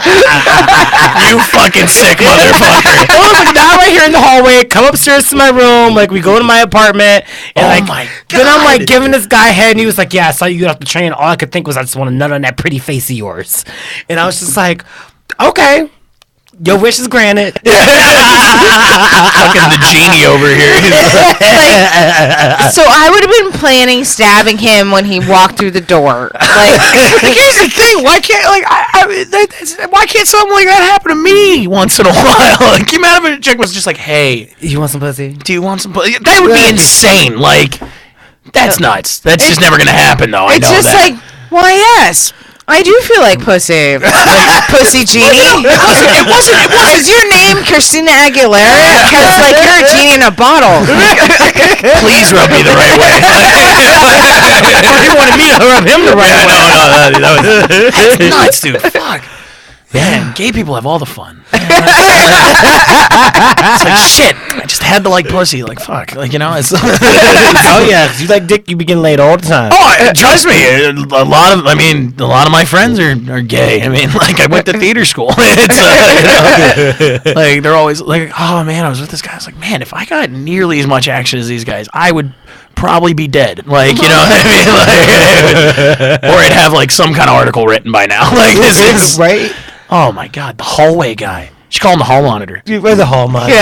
You fucking sick motherfucker. I was like, now right here in the hallway, come upstairs to my room, like we go to my apartment, and Oh like my then I'm like God. giving this guy head, and he was like, yeah, I saw you get off the train. All I could think was I just want to nut on that pretty face of yours, and I was just like, okay. Your wish is granted. Fucking the genie over here. So I would have been planning stabbing him when he walked through the door. Like, Here's the thing. Why can't why can't something like that happen to me once in a while? Like, you imagine if a chick was just like, "Hey, You want some pussy? do you want some?" That would be insane. Like, that's nuts. That's just never gonna happen, though. I it's know just that. like, why yes. I do feel like pussy. Like, pussy genie. It wasn't. Is your name Christina Aguilera? Because like you're a genie in a bottle. Please rub me the right way. He wanted me to rub him the right way. No, that was that's nuts, dude. Fuck. Man, gay people have all the fun. It's like, shit, I just had to like pussy. Like, fuck. Like, it's... Oh, yeah, 'cause you like dick, you be getting laid all the time. Oh, trust me, a lot of my friends are gay. I mean, like, I went to theater school. It's, like, they're always like, oh, man, I was with this guy. I was like, man, if I got nearly as much action as these guys, I would probably be dead. Like, you know what I mean? Like, or I'd have, like, some kind of article written by now. Like, this is... Right? Oh, my God, the hallway guy. You should call him the hall monitor. Dude, where's the hall monitor?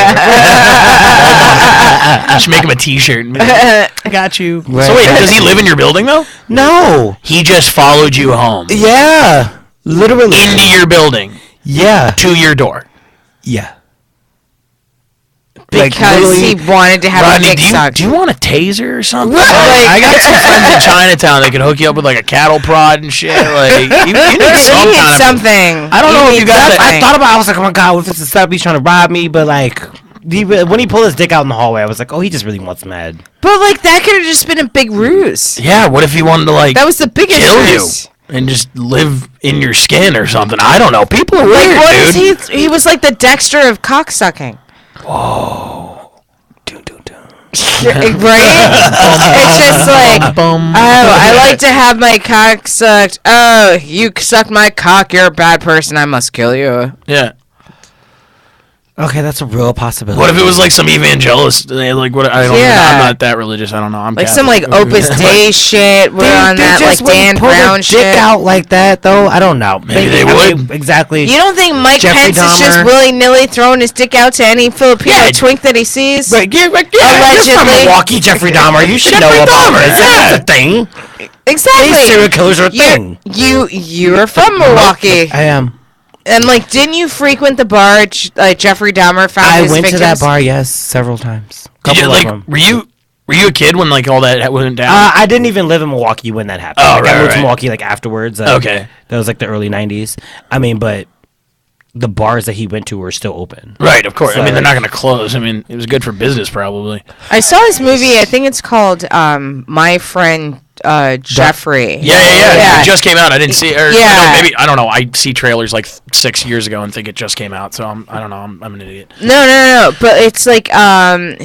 I should make him a T-shirt. And be like, I got you. Right. So wait, does he live in your building though? No. He just followed you home Yeah. Literally. into your building Yeah. to your door. Yeah. Because he wanted to have Rodney, a dick sucked. do you want a taser or something? Right. I got some friends in Chinatown that can hook you up with like a cattle prod and shit. Like you need some He kind needs of something. I don't know if you got that. I thought about it. I was like, oh my God, what if it's a setup? He's trying to rob me. But like, when he pulled his dick out in the hallway, I was like, oh, he just really wants mad. But like that could have just been a big ruse. Yeah, what if he wanted to like That was the biggest kill ruse. you and just live in your skin or something? I don't know. People are Like weird, what dude. is he was like the Dexter of cocksucking. Right? It's just like, oh, I like to have my cock sucked. Oh, you sucked my cock. You're a bad person. I must kill you. Yeah. Okay, that's a real possibility. What if it was like some evangelist? Like what? I don't. Yeah. I'm not that religious. I don't know. I'm Like Catholic. some like Opus Dei shit. We're on that like Dan Brown dick shit. out like that though. I don't know. Maybe they would. Exactly. You don't think Mike Jeffrey Pence is just Dahmer. willy-nilly throwing his dick out to any Filipino Yeah. twink that he sees? Right, yeah, you're from Allegedly. Milwaukee, Jeffrey Dahmer. You should Jeffrey know about Dahmer, this. yeah. That's a thing. Exactly. Serial killers are a thing. You're from Milwaukee. I am. And like, didn't you frequent the bar Jeffrey Dahmer found I his went to victims? that bar, yes, several times. Did you, Couple of like, them. were you a kid when like all that went down? I didn't even live in Milwaukee when that happened. Oh, Like, I right, moved to right. Milwaukee like afterwards. Okay. That was like the early 90s. I mean, but the bars that he went to were still open. Right, of course. I So- mean, they're not going to close. I mean, it was good for business probably. I saw this movie. I think it's called My Friend Jeffrey. Yeah. It just came out. I didn't see it. Or, Yeah. maybe I don't know. I see trailers like 6 years ago and think it just came out. So I don't know. I'm an idiot. No. But it's like,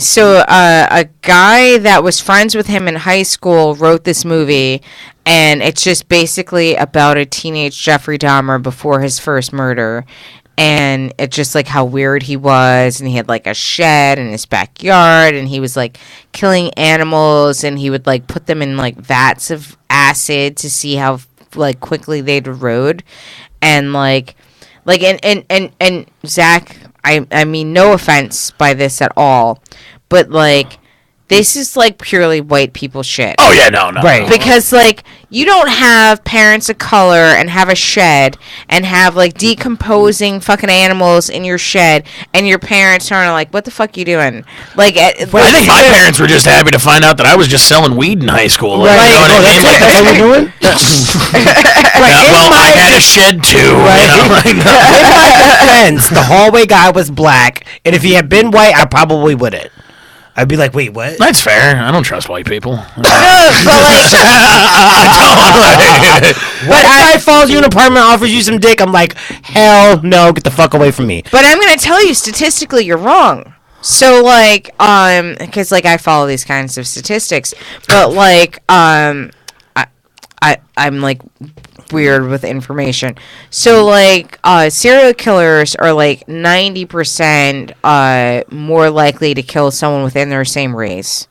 so a guy that was friends with him in high school wrote this movie, and it's just basically about a teenage Jeffrey Dahmer before his first murder. And it's just like how weird he was, and he had like a shed in his backyard, and he was like killing animals, and he would like put them in like vats of acid to see how like quickly they'd erode, and and Zach, I mean no offense by this at all, but like this is like purely white people shit. Oh yeah, no. Right. Because like you don't have parents of color and have a shed and have like decomposing fucking animals in your shed, and your parents aren't like, what the fuck you doing? Like, I think my parents were just happy to find out that I was just selling weed in high school. Like, Right. you know what I mean? Like, That's what we're doing? yeah, well, I had a shed too. You know? Like, In my defense, the hallway guy was black, and if he had been white, I probably wouldn't. I'd be like, wait, what? that's fair. I don't trust white people. but like, But guy follows you in an apartment, offers you some dick, I'm like, hell no, get the fuck away from me. but I'm gonna tell you, statistically, you're wrong. So like, because like I follow these kinds of statistics, but like, I'm like weird with information. So like, serial killers are like 90% more likely to kill someone within their same race,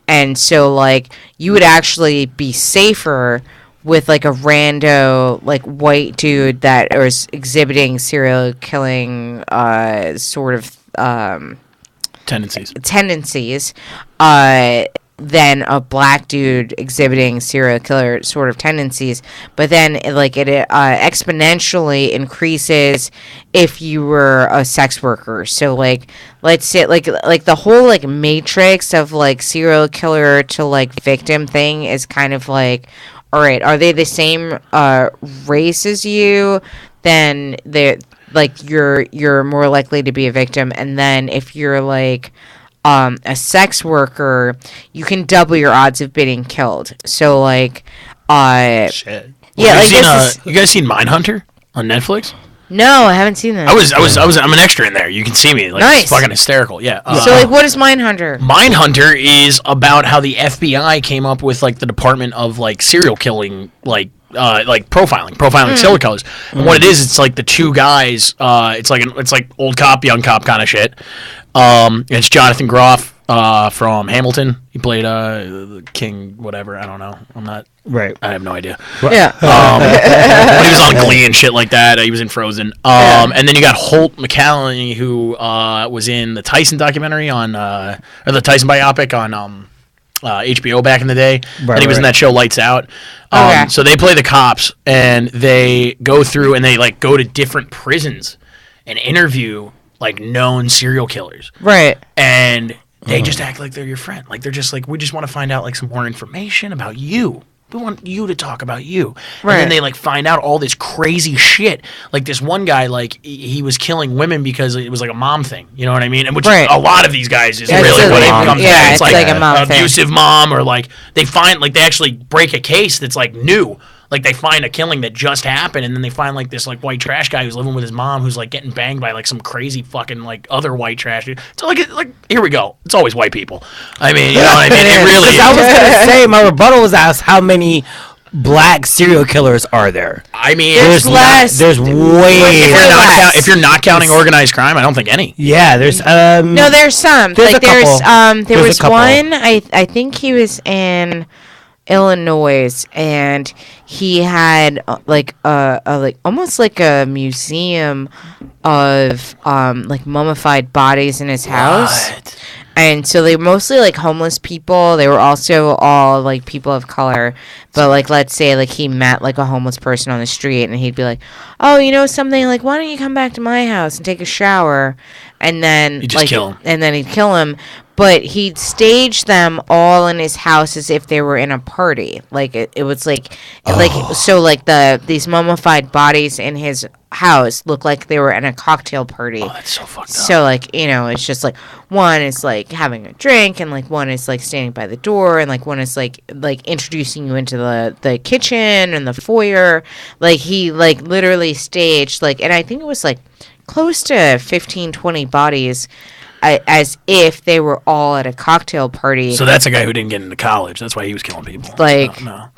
and so like you would actually be safer with like a rando like white dude that is exhibiting serial killing sort of tendencies than a black dude exhibiting serial killer sort of tendencies. But then it exponentially increases if you were a sex worker. So like, let's say like the whole like matrix of like serial killer to like victim thing is kind of like, all right, are they the same race as you? Then they're like you're more likely to be a victim. And then if you're like a sex worker, you can double your odds of being killed. So like, Shit. yeah, like you this is guys seen Mindhunter on Netflix? No, I haven't seen that. I'm an extra in there. You can see me. Like, Nice. It's fucking hysterical. Yeah. So, like, what is Mindhunter? Mindhunter is about how the FBI came up with like the Department of like serial killing, like profiling serial killers. And what it is, it's like the two guys. It's like old cop, young cop kind of shit. It's Jonathan Groff from Hamilton. He played King, whatever. I don't know. Right. I have no idea. Yeah. But he was on Glee and shit like that. He was in Frozen. And then you got Holt McCallany, who was in the Tyson documentary or the Tyson biopic on HBO back in the day. Right, and he was in that show Lights Out. Okay. So they play the cops, and they go through and they like go to different prisons and interview like known serial killers. Right. And they just act like they're your friend. Like they're just like, we just want to find out like some more information about you. We want you to talk about you. Right. And then they like find out all this crazy shit. Like this one guy, like he was killing women because it was like a mom thing. You know what I mean? And which Right. a lot of these guys is Yeah, really it's what a it mom. becomes. Yeah, It's it's like like a mom thing. abusive mom, or like they actually break a case that's like new. Like they find a killing that just happened, and then they find like this like white trash guy who's living with his mom, who's like getting banged by like some crazy fucking like other white trash dude. So like here we go. It's always white people. I mean, you know what I mean? It really. I was Is. gonna say my rebuttal was asked how many black serial killers are there? I mean, There's less. There's way. if you're not counting organized crime, I don't think any. Yeah, there's No, there's some. There's like a there's couple. there There's a was couple. one. I think he was in Illinois, and he had like like almost like a museum of like mummified bodies in his house. What? And so they were mostly like homeless people. They were also all like people of color. But like, let's say like he met like a homeless person on the street, and he'd be like, "Oh, you know something? Like, why don't you come back to my house and take a shower?" And then You just like, kill him. and then he'd kill him. But he'd stage them all in his house as if they were in a party. Like it was like so like these mummified bodies in his house looked like they were in a cocktail party. Oh, that's so fucked up. So like, you know, it's just like one is like having a drink, and like one is like standing by the door, and like one is like introducing you into the kitchen and the foyer. Like he like literally staged like, and I think it was like close to 15-20 bodies as if they were all at a cocktail party. So that's a guy who didn't get into college. That's why he was killing people. Like- no.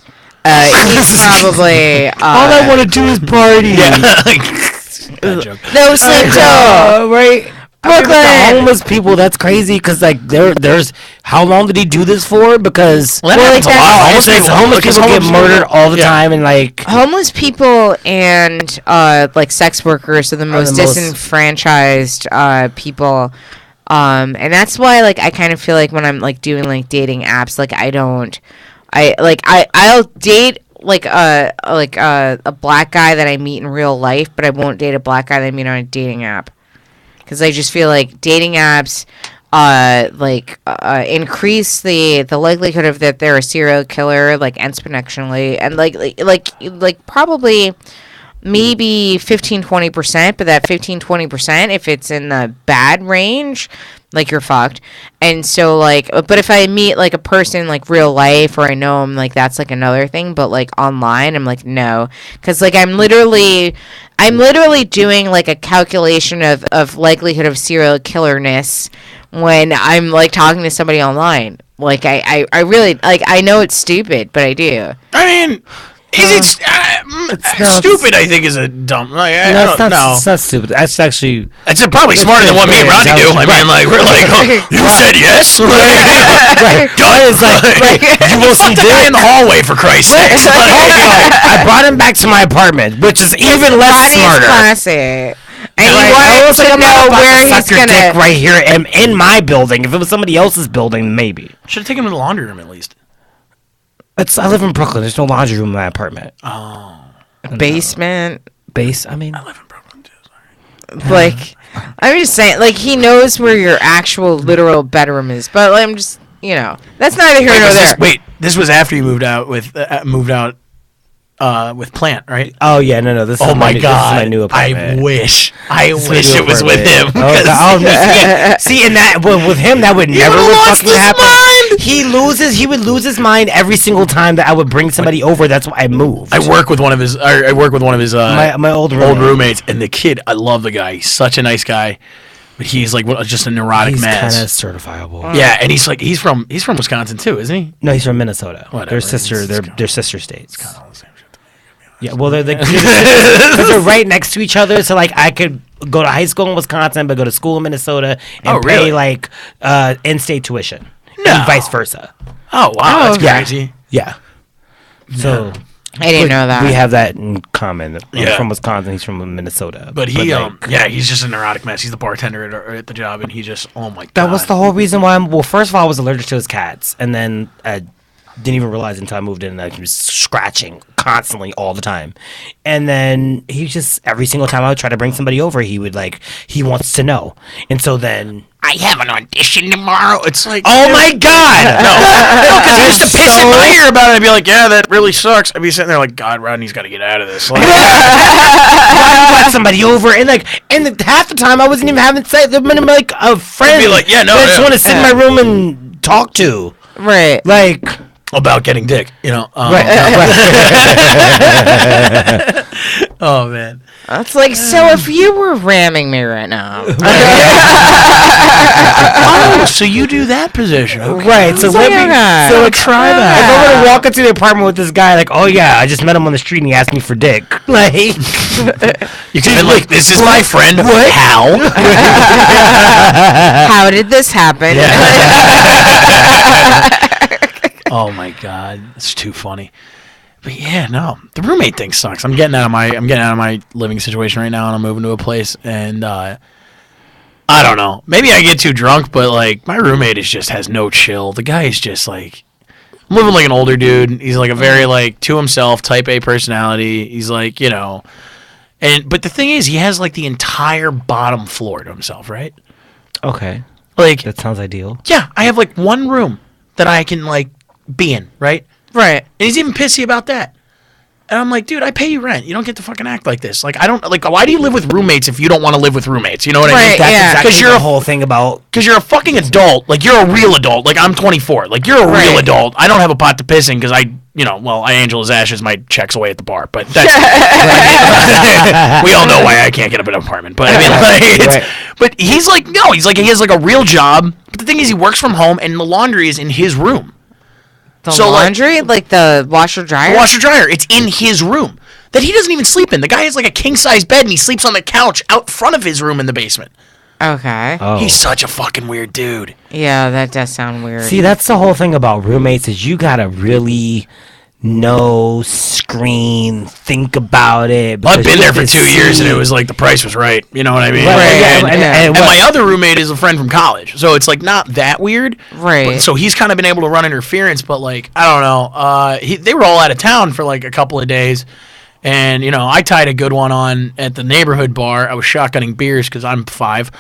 He's probably all I want to do is party. Bad joke. no Slim Joe. Right. Brooklyn. The homeless people, that's crazy because like there's how long did he do this for? Because Well, that happens a lot. homeless people get murdered all the time, and like Homeless people and like sex workers are the most the most- disenfranchised people. And that's why like I kind of feel like when I'm like doing like dating apps, like I'll date like a black guy that I meet in real life, but I won't date a black guy that I meet on a dating app. Because I just feel like dating apps increase the likelihood of that they're a serial killer like exponentially, and like probably maybe 15-20%, but that 15-20%, if it's in the bad range, like you're fucked. And so like, but if I meet like a person like real life, or I know him, like that's like another thing. But like online, I'm like no, because like I'm literally doing like a calculation of likelihood of serial killarness when I'm like talking to somebody online. Like I really like, I know it's stupid, but I do. I mean, is it stupid? I think is a dumb. Like, I don't know. It's not stupid. That's actually It's probably smarter than what me and Ronnie do. I mean, like we're like, oh, you said yes. right. It's like you will see the guy in the hallway for Christ's sake. I brought him back to my apartment, which is even less Ronnie's smarter. classy. And Right. you I wanted was like, to I'm not know about where to suck he's your dick gonna. right here in my building. If it was somebody else's building, maybe. Should have taken him to the laundry room at least. I live in Brooklyn. There's no laundry room in my apartment. Basement. I mean, I live in Brooklyn too. Like, I'm just saying, like, he knows where your actual literal bedroom is. But like, I'm just, you know, that's neither here nor there. Wait, this was after you moved out with Plant, right? Oh yeah, no. This. Oh is my This is god! my new apartment. I wish This it was with him. Oh, no. See, and that with him, that would never would've lost fucking his happen. mind. He would lose his mind every single time that I would bring somebody over. That's why I moved. I work with one of his. I work with one of his my old roommates, and the kid. I love the guy. He's such a nice guy, but he's like just a neurotic He's kind mess. of certifiable. Yeah, and he's from Wisconsin too, isn't he? No, he's from Minnesota. Whatever. They're sister. It's They're sister states. Yeah, well, they're because they're right next to each other. So like, I could go to high school in Wisconsin, but go to school in Minnesota and really? pay like in-state tuition, No. and vice versa. Oh wow, that's yeah. crazy. Yeah. So I didn't know that. we have that in common. Yeah. I'm from Wisconsin. He's from Minnesota. But he, like, he's just a neurotic mess. He's the bartender at the job, and he just, oh my god. that was the whole reason why well, first of all, I was allergic to his cats, and then I didn't even realize until I moved in that he was scratching constantly all the time. And then he just, every single time I would try to bring somebody over, he would he wants to know. And so then, I have an audition tomorrow. It's like, oh my God! no, because he used to piss in my ear about it. I'd be like, yeah, that really sucks. I'd be sitting there like, God, Rodney's got to get out of this. Like, Got somebody over, and half the time I wasn't even having sex. I've been like a friend. I'd be like, yeah, no, that I just yeah. want to sit in my room and talk to. Right. Like, about getting dick, you know. Oh man. That's like, so if you were ramming me right now. Oh, so you do that position? Okay. right. So let me. okay. So try If that. I were to walk into the apartment with this guy, like, oh yeah, I just met him on the street and he asked me for dick. Like, You could have been like, this is my friend. What? How? How did this happen? Oh my god, it's too funny. But yeah, no, the roommate thing sucks. I'm getting out of my living situation right now, and I'm moving to a place, and I don't know. Maybe I get too drunk, but like my roommate has no chill. The guy is just like, I'm living like an older dude. He's like a very like to himself type A personality. He's like, you know, but the thing is, he has like the entire bottom floor to himself, right? okay, Like, that sounds ideal. yeah, I have like one room that I can like be in, right? Right. And he's even pissy about that. And I'm like, dude, I pay you rent. You don't get to fucking act like this. Like, I don't, like, why do you live with roommates if you don't want to live with roommates? You know what I mean? Right, That's yeah. exactly 'Cause you're the a- whole thing about. Because you're a fucking adult. Like, you're a real adult. Like, I'm 24. Like, you're a real Right. adult. I don't have a pot to piss in because I angel his ashes my checks away at the bar. But that's, we all know why I can't get up an apartment. But I mean, like, Right. but he's like, no, he has like a real job. But the thing is, he works from home and the laundry is in his room. The So, like- laundry? Like the washer dryer? The washer dryer. It's in his room that he doesn't even sleep in. The guy has like a king size bed and he sleeps on the couch out front of his room in the basement. Okay. Oh. He's such a fucking weird dude. Yeah, that does sound weird. See, that's the whole thing about roommates is you gotta really know, screen, think about it. I've because been you there have for to 2 years and see- it was like the price was right. You know what I mean? Right, yeah, And, and and my other roommate is a friend from college, so it's like not that weird. Right. But, so he's kind of been able to run interference, but like I don't know. They were all out of town for like a couple of days. And, I tied a good one on at the neighborhood bar. I was shotgunning beers because I'm 5.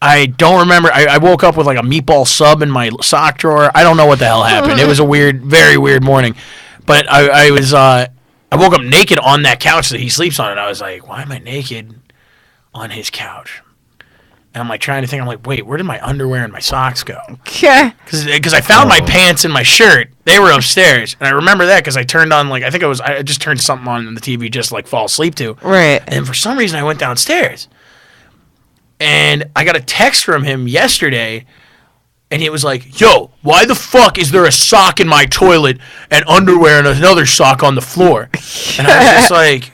I don't remember. I woke up with like a meatball sub in my sock drawer. I don't know what the hell happened. It was a weird, very weird morning. But I woke up naked on that couch that he sleeps on. And I was like, why am I naked on his couch? And I'm like trying to think. I'm like, wait, where did my underwear and my socks go? Yeah. Because I found my pants and my shirt. They were upstairs, and I remember that because I turned on I just turned something on the TV just to, like fall asleep to. Right. And for some reason I went downstairs, and I got a text from him yesterday, and it was like, "Yo, why the fuck is there a sock in my toilet and underwear and another sock on the floor?" And I was just like.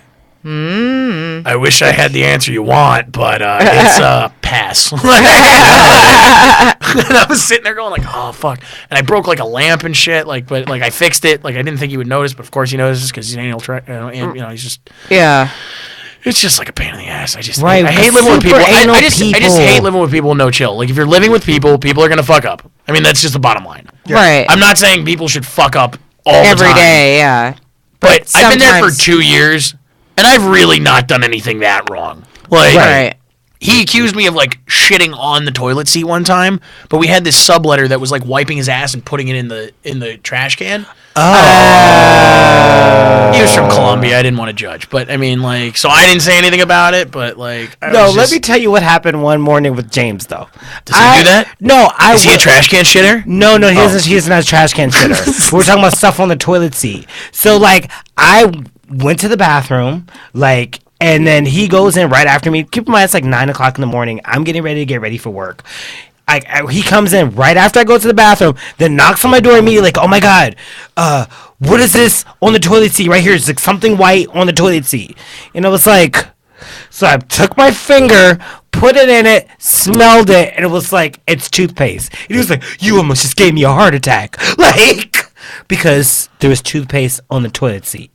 I wish I had the answer you want, but it's pass. And I was sitting there going like, oh fuck, and I broke like a lamp and shit. But I fixed it. Like I didn't think he would notice, but of course he notices because he's an anal he's just. Yeah. It's just like a pain in the ass. I Right, hate living with super people. I anal just people. hate living with people with no chill. Like if you're living with people, people are gonna fuck up. I mean that's just the bottom line. Right. I'm not saying people should fuck up all Every the time. day, yeah. But I've been there for sometimes- 2 years, and I've really not done anything that wrong. Like, Right. he accused me of like shitting on the toilet seat one time, but we had this subletter that was like wiping his ass and putting it in the trash can. Oh. He was from Colombia. I didn't want to judge, but I mean, like, so I didn't say anything about it. But like, Let me tell you what happened one morning with James, though. Does he do that? No, Is he a trash can shitter? No, he isn't. He isn't a trash can shitter. We're talking about stuff on the toilet seat. So like, I went to the bathroom, like. And then he goes in right after me. Keep in mind, it's like 9 o'clock in the morning. I'm getting ready to get ready for work. He comes in right after I go to the bathroom, then knocks on my door immediately, like, oh my God, what is this on the toilet seat right here? It's like something white on the toilet seat. And I was like, so I took my finger, put it in it, smelled it, and it was like, it's toothpaste. And he was like, you almost just gave me a heart attack. Like, because there was toothpaste on the toilet seat.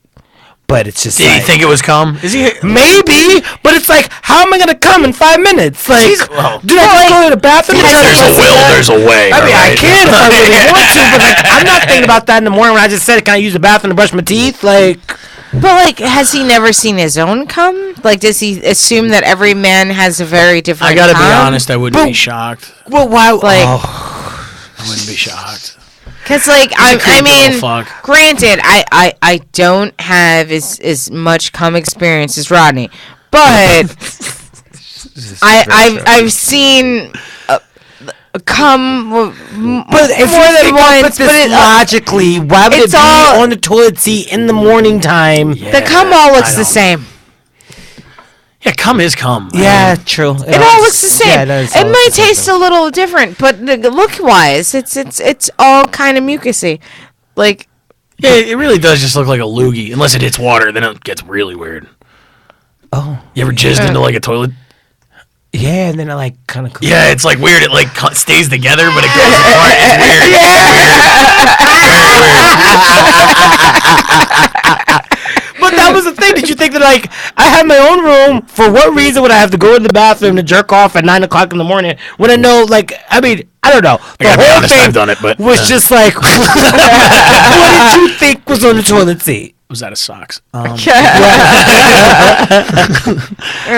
But it's just Did he think it was cum? Is he? Maybe, but it's like, how am I gonna come in 5 minutes? Like, did I just go to the bathroom? There's a will, there's a way. I mean, I alright? can if I really want to, but like, I'm not thinking about that in the morning when I just said, can I use the bathroom to brush my teeth? Like, But like, has he never seen his own cum? Like, does he assume that every man has a very different? I gotta be cum? honest, I wouldn't be shocked. well, why? Like- I wouldn't be shocked. Because, like, I creepy mean, little fuck. granted, I don't have as much cum experience as Rodney, but I've seen cum but if more you than think once. about this logically, why would it it's be all- on the toilet seat in the morning time? The cum all looks the same. Yeah, cum is cum. Yeah, true. It all looks the same. Yeah, it does it all might look the same. taste a little different, but look-wise, it's all kind of mucusy. Like, Yeah, it really does just look like a loogie. Unless it hits water, then it gets really weird. Oh, You ever jizzed into like a toilet? yeah, and then I like kind of. Yeah, it's like weird. It like stays together, but it goes apart. It's weird. But that was the thing. Did you think that like I have my own room? For what reason would I have to go to the bathroom to jerk off at 9 o'clock in the morning when I know, like, I mean, I don't know. The gotta be whole honest, thing I've done it, but, was just like, what did you think was on the toilet seat? Was out of socks. you're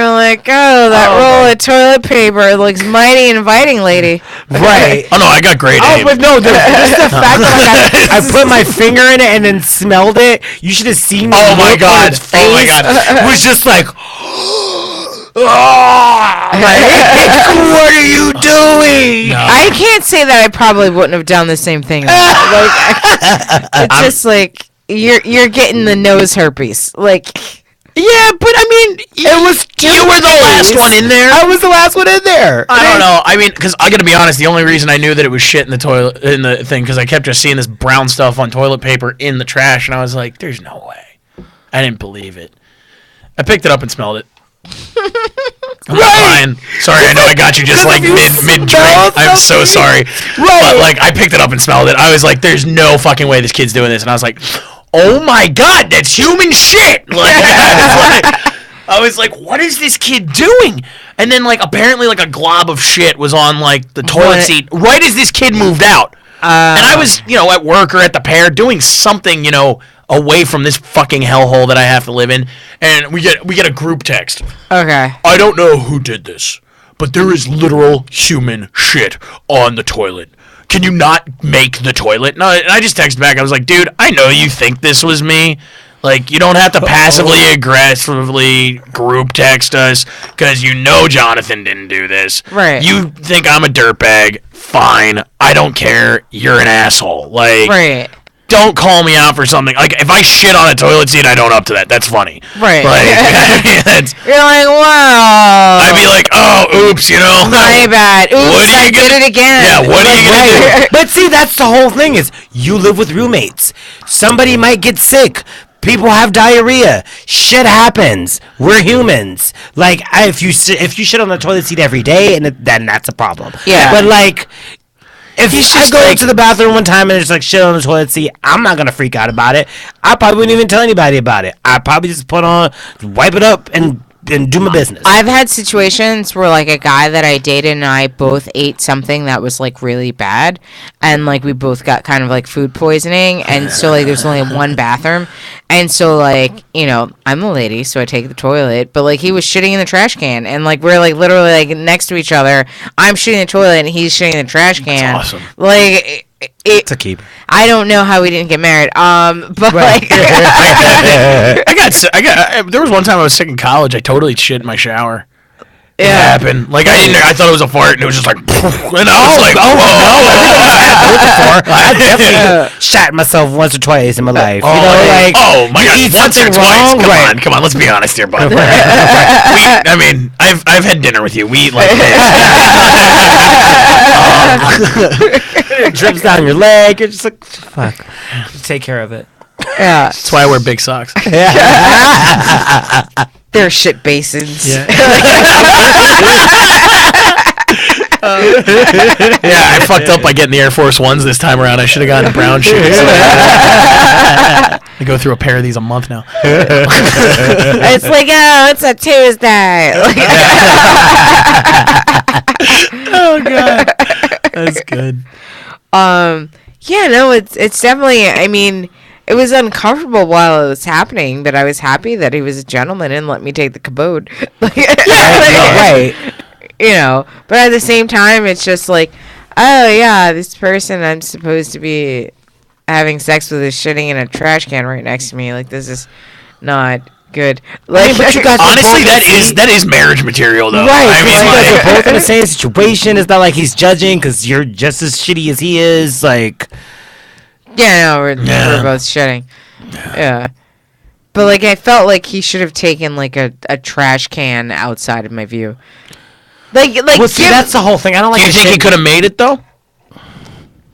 like, oh, that roll of toilet paper looks mighty inviting, lady. Right. Oh no, I got great Oh, aim. but no, just the fact that like, I put my finger in it and then smelled it. You should have seen the Oh my look on God. his Oh my face. God. It was just like, like, what are you doing? No. I can't say that I probably wouldn't have done the same thing. It's just like you're getting the nose herpes. Like, Yeah, but I mean, it was You were the last one in there. I was the last one in there. I don't know. I mean, because I gotta be honest, the only reason I knew that it was shit in the toilet in the thing because I kept just seeing this brown stuff on toilet paper in the trash, and I was like, "There's no way." I didn't believe it. I picked it up and smelled it. I'm not lying. Sorry, I know I got you just like mid drink. I'm so sorry. But like, I picked it up and smelled it. I was like, "There's no fucking way this kid's doing this," and I was like, "Oh my God, that's human shit!" I was like, what is this kid doing? And then, like, apparently, like, a glob of shit was on, like, the toilet seat right as this kid moved out. And I was, you know, at work or at the pair doing something, you know, away from this fucking hellhole that I have to live in. And we get a group text. okay. I don't know who did this, but there is literal human shit on the toilet. Can you not make the toilet? No, and I just texted back. I was like, dude, I know you think this was me. Like, you don't have to passively aggressively group text us because you know Jonathan didn't do this. Right. You think I'm a dirtbag. Fine. I don't care. You're an asshole. Like, Right. don't call me out for something. Like, if I shit on a toilet seat, I don't up to that. That's funny. Right. Like, that's, You're like, wow. I'd be like, oh, oops, you know. My bad. Oops, What are you I did gonna- it again. Yeah, what are you gonna do? But see, that's the whole thing is you live with roommates. Somebody might get sick. People have diarrhea. Shit happens. We're humans. Like, if you shit on the toilet seat every day, and then that's a problem. Yeah. But like, if I go like- to the bathroom one time and there's like shit on the toilet seat, I'm not gonna freak out about it. I probably wouldn't even tell anybody about it. I probably just wipe it up and and do my business. I've had situations where like a guy that I dated and I both ate something that was like really bad, and like we both got kind of like food poisoning, and so like there's only one bathroom, and so like I'm the lady, so I take the toilet, but like he was shitting in the trash can, and like we're like literally like next to each other. I'm shitting in the toilet and he's shitting in the trash can. That's awesome. Like. It's a keep. I don't know how we didn't get married. But like, There was one time I was sick in college. I totally shit in my shower. It yeah. happened. Like I thought it was a fart, and it was just like, and I was like, I definitely shot myself once or twice in my life. oh, Like my God, eat once or something twice. wrong, Come on, let's be honest here, bud. I mean, I've had dinner with you. We eat like it drips down your leg. You're just like, fuck. Just take care of it. Yeah. That's why I wear big socks. They're shit basins. Yeah. Yeah, I fucked up by getting the Air Force Ones this time around. I should have gotten brown shoes. I go through a pair of these a month now. It's like, oh, it's a Tuesday. Oh God, that's good. Yeah, no, it's definitely. I mean, it was uncomfortable while it was happening, but I was happy that he was a gentleman and let me take the cabode. Right. But at the same time, it's just like, oh yeah, this person I'm supposed to be having sex with is shitting in a trash can right next to me. Like, this is not good. Like, but you guys are Honestly, both that is marriage material, though. Right, I mean, you guys like, are both in the same situation. It's not like he's judging because you're just as shitty as he is. Like, yeah, no, we're both shitting. Yeah. But, like, I felt like he should have taken, like, a trash can outside of my view. Like, well, see, that's the whole thing. I don't like. do you think he could have made it though?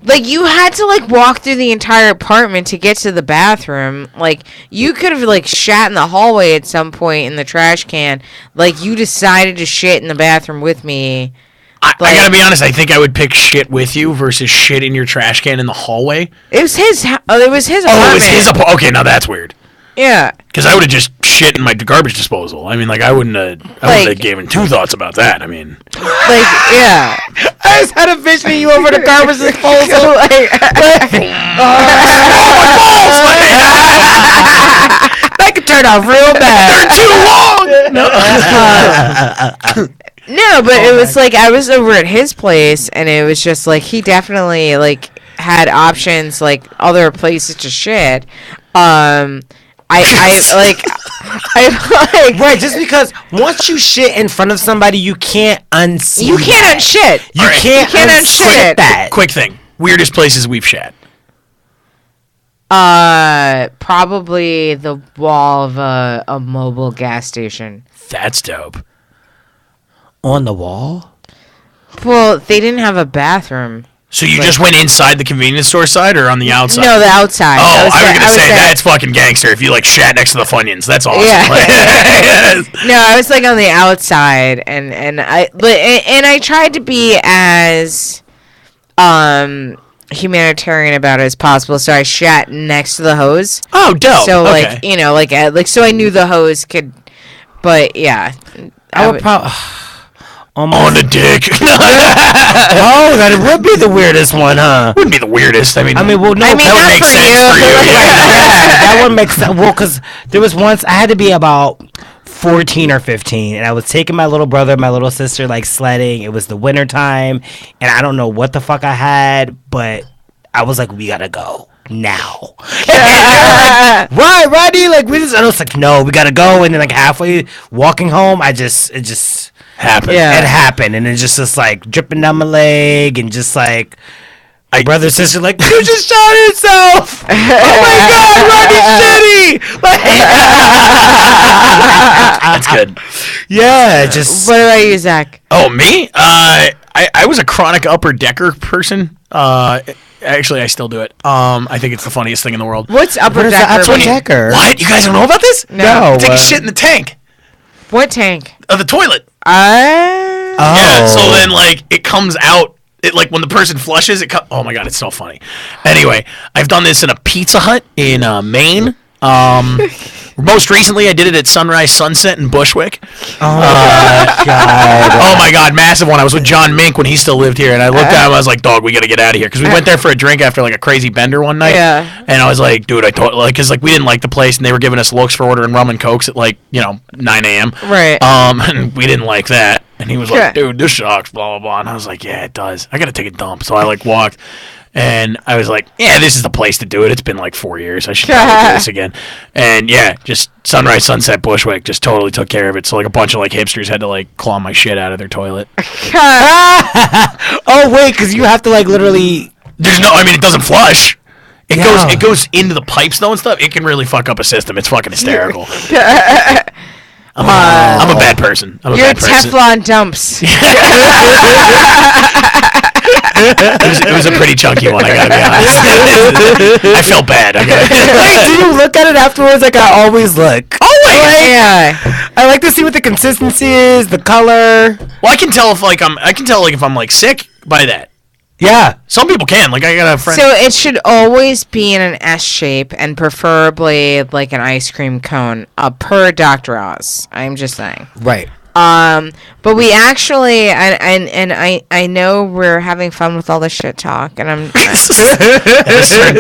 Like, you had to, like, walk through the entire apartment to get to the bathroom. Like, you could have, like, shat in the hallway at some point in the trash can. Like, you decided to shit in the bathroom with me. I gotta be honest. I think I would pick shit with you versus shit in your trash can in the hallway. It was his apartment. Oh, it was his apartment. Okay, now that's weird. Yeah. Because I would have just shit in my garbage disposal. I mean, like, I wouldn't have given two thoughts about that. I mean, Like, yeah. I just had a vision of you over the garbage disposal. That could turn out real bad. too long. No, but it was like I was over at his place, and it was just like he definitely like had options, like other places to shit. I Right, just because once you shit in front of somebody, you can't unsee. You can't unshit. You can't unshit that. Quick thing. Weirdest places we've shat. Probably the wall of a mobile gas station. That's dope. On the wall? Well, they didn't have a bathroom. So you just went inside the convenience store side or on the outside? No, the outside. Oh, I was going to say, there. that's fucking gangster if you, like, shat next to the Funyuns. That's awesome. Yeah. Like, No, I was like on the outside, and I tried to be as humanitarian about it as possible. So I shat next to the hose. oh, dope. So Okay. like so I knew the hose could, but yeah, I would probably. On the dick. Oh, that would be the weirdest one, huh? Wouldn't be the weirdest. I mean, Well, no, I mean, that would not make for sense you. for you. yeah, that would make sense. Well, because there was once I had to be about 14 or 15, and I was taking my little brother, my little sister, like sledding. It was the winter time, and I don't know what the fuck I had, but I was like, we gotta go now. Right, Rodney? Like, we just, and I was like, no, we gotta go. And then, like, halfway walking home, it just happened. Yeah. it happened, and it just like dripping down my leg, and just like my brother and sister like, you just shot yourself. Oh my god, Rodney's shitty. Like, That's good. yeah, just What about you, Zach? Oh, me? I was a chronic upper decker person. Actually, I still do it. I think it's the funniest thing in the world. What's upper what is the decker? upper decker? What? You guys don't know about this? No. Take a shit in the tank What tank? of the toilet. Oh. Yeah. So then, like, it comes out. It like when the person flushes, oh my god, it's so funny. Anyway, I've done this in a Pizza Hut in Maine. Most recently, I did it at Sunrise Sunset in Bushwick. Oh my god. Oh my god, massive one. I was with John Mink when he still lived here, and I looked at him. I was like, "Dog, we gotta get out of here," because we went there for a drink after like a crazy bender one night. Yeah. And I was like, "Dude, I thought like, cause like we didn't like the place, and they were giving us looks for ordering rum and cokes at like 9 a.m. Right. And we didn't like that. And he was like, Yeah. "Dude, this sucks." Blah blah blah. And I was like, "Yeah, it does. I gotta take a dump." So I like walked. And I was like, yeah, this is the place to do it. It's been like 4 years. I should probably do this again. And yeah, just Sunrise Sunset Bushwick just totally took care of it. So like a bunch of like hipsters had to like claw my shit out of their toilet. Oh wait, because you have to like literally. There's no, I mean, it doesn't flush. Yeah. It goes into the pipes though and stuff. It can really fuck up a system. It's fucking hysterical. I'm a bad person. I'm a Your bad person. Teflon dumps. It was a pretty chunky one, I gotta be honest. I felt bad. Wait, do you look at it afterwards like I always look? Yeah. I like to see what the consistency is, the color. Well, I can tell if I'm like sick by that. Yeah. Some people can. Like I got a friend. So it should always be in an S shape and preferably like an ice cream cone, per Dr. Oz. I'm just saying. Right. But we actually, and I know we're having fun with all this shit talk, and I'm. This turned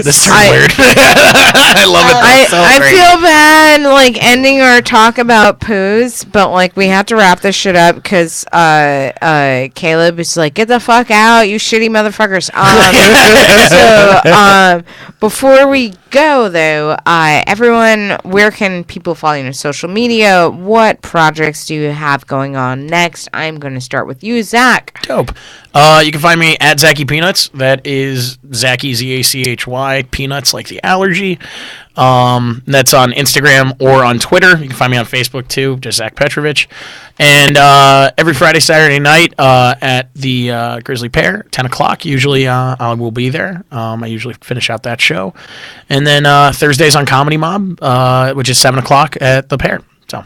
weird. I love it. I feel bad like ending our talk about poos, but like we have to wrap this shit up because Caleb is like, get the fuck out, you shitty motherfuckers. Before we go though, everyone, where can people follow you on social media? What projects do you have going on next? I'm going to start with you, Zach. Dope. You can find me at Zachy Peanuts. That is Zachy, Zachy, Peanuts like the allergy. That's on Instagram or on Twitter. You can find me on Facebook too, just Zach Petrovich. And every Friday, Saturday night at the Grizzly Pear, 10 o'clock. Usually I will be there. I usually finish out that show. And then Thursdays on Comedy Mob, which is 7 o'clock at the Pear. So.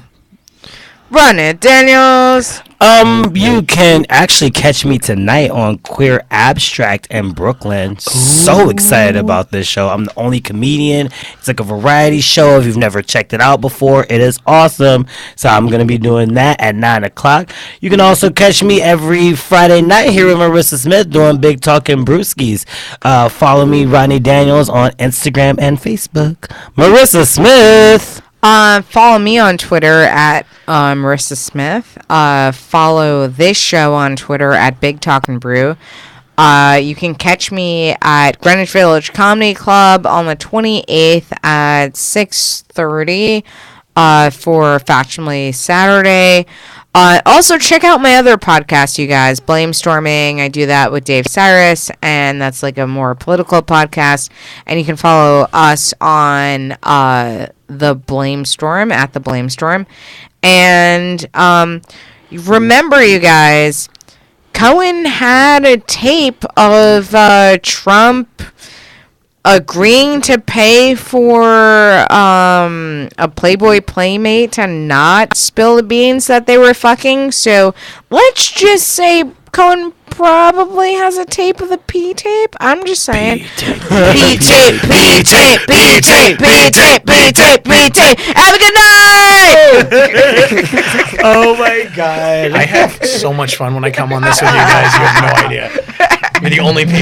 Run it, Daniels. You can actually catch me tonight on Queer Abstract in Brooklyn. So excited about this show. I'm the only comedian. It's like a variety show. If you've never checked it out before, it is awesome. So I'm going to be doing that at 9 o'clock. You can also catch me every Friday night here with Marissa Smith doing Big Talk and Brewskis. Follow me, Ronnie Daniels, on Instagram and Facebook. Marissa Smith. Follow me on Twitter at Marissa Smith. Follow this show on Twitter at Big Talk and Brew. You can catch me at Greenwich Village Comedy Club on the 28th at 6:30 for Factionally Saturday. Also, check out my other podcast, you guys, Blamestorming. I do that with Dave Cyrus, and that's like a more political podcast. And you can follow us on the Blamestorm, at the Blamestorm. And remember, you guys, Cohen had a tape of Trump agreeing to pay for a Playboy Playmate to not spill the beans that they were fucking. So let's just say Cohen probably has a tape of the P tape. I'm just saying. P tape, P tape, P tape, P tape, P tape, P tape, P tape. Have a good night. Oh my God. I have so much fun when I come on this with you guys. You have no idea. You're the only people.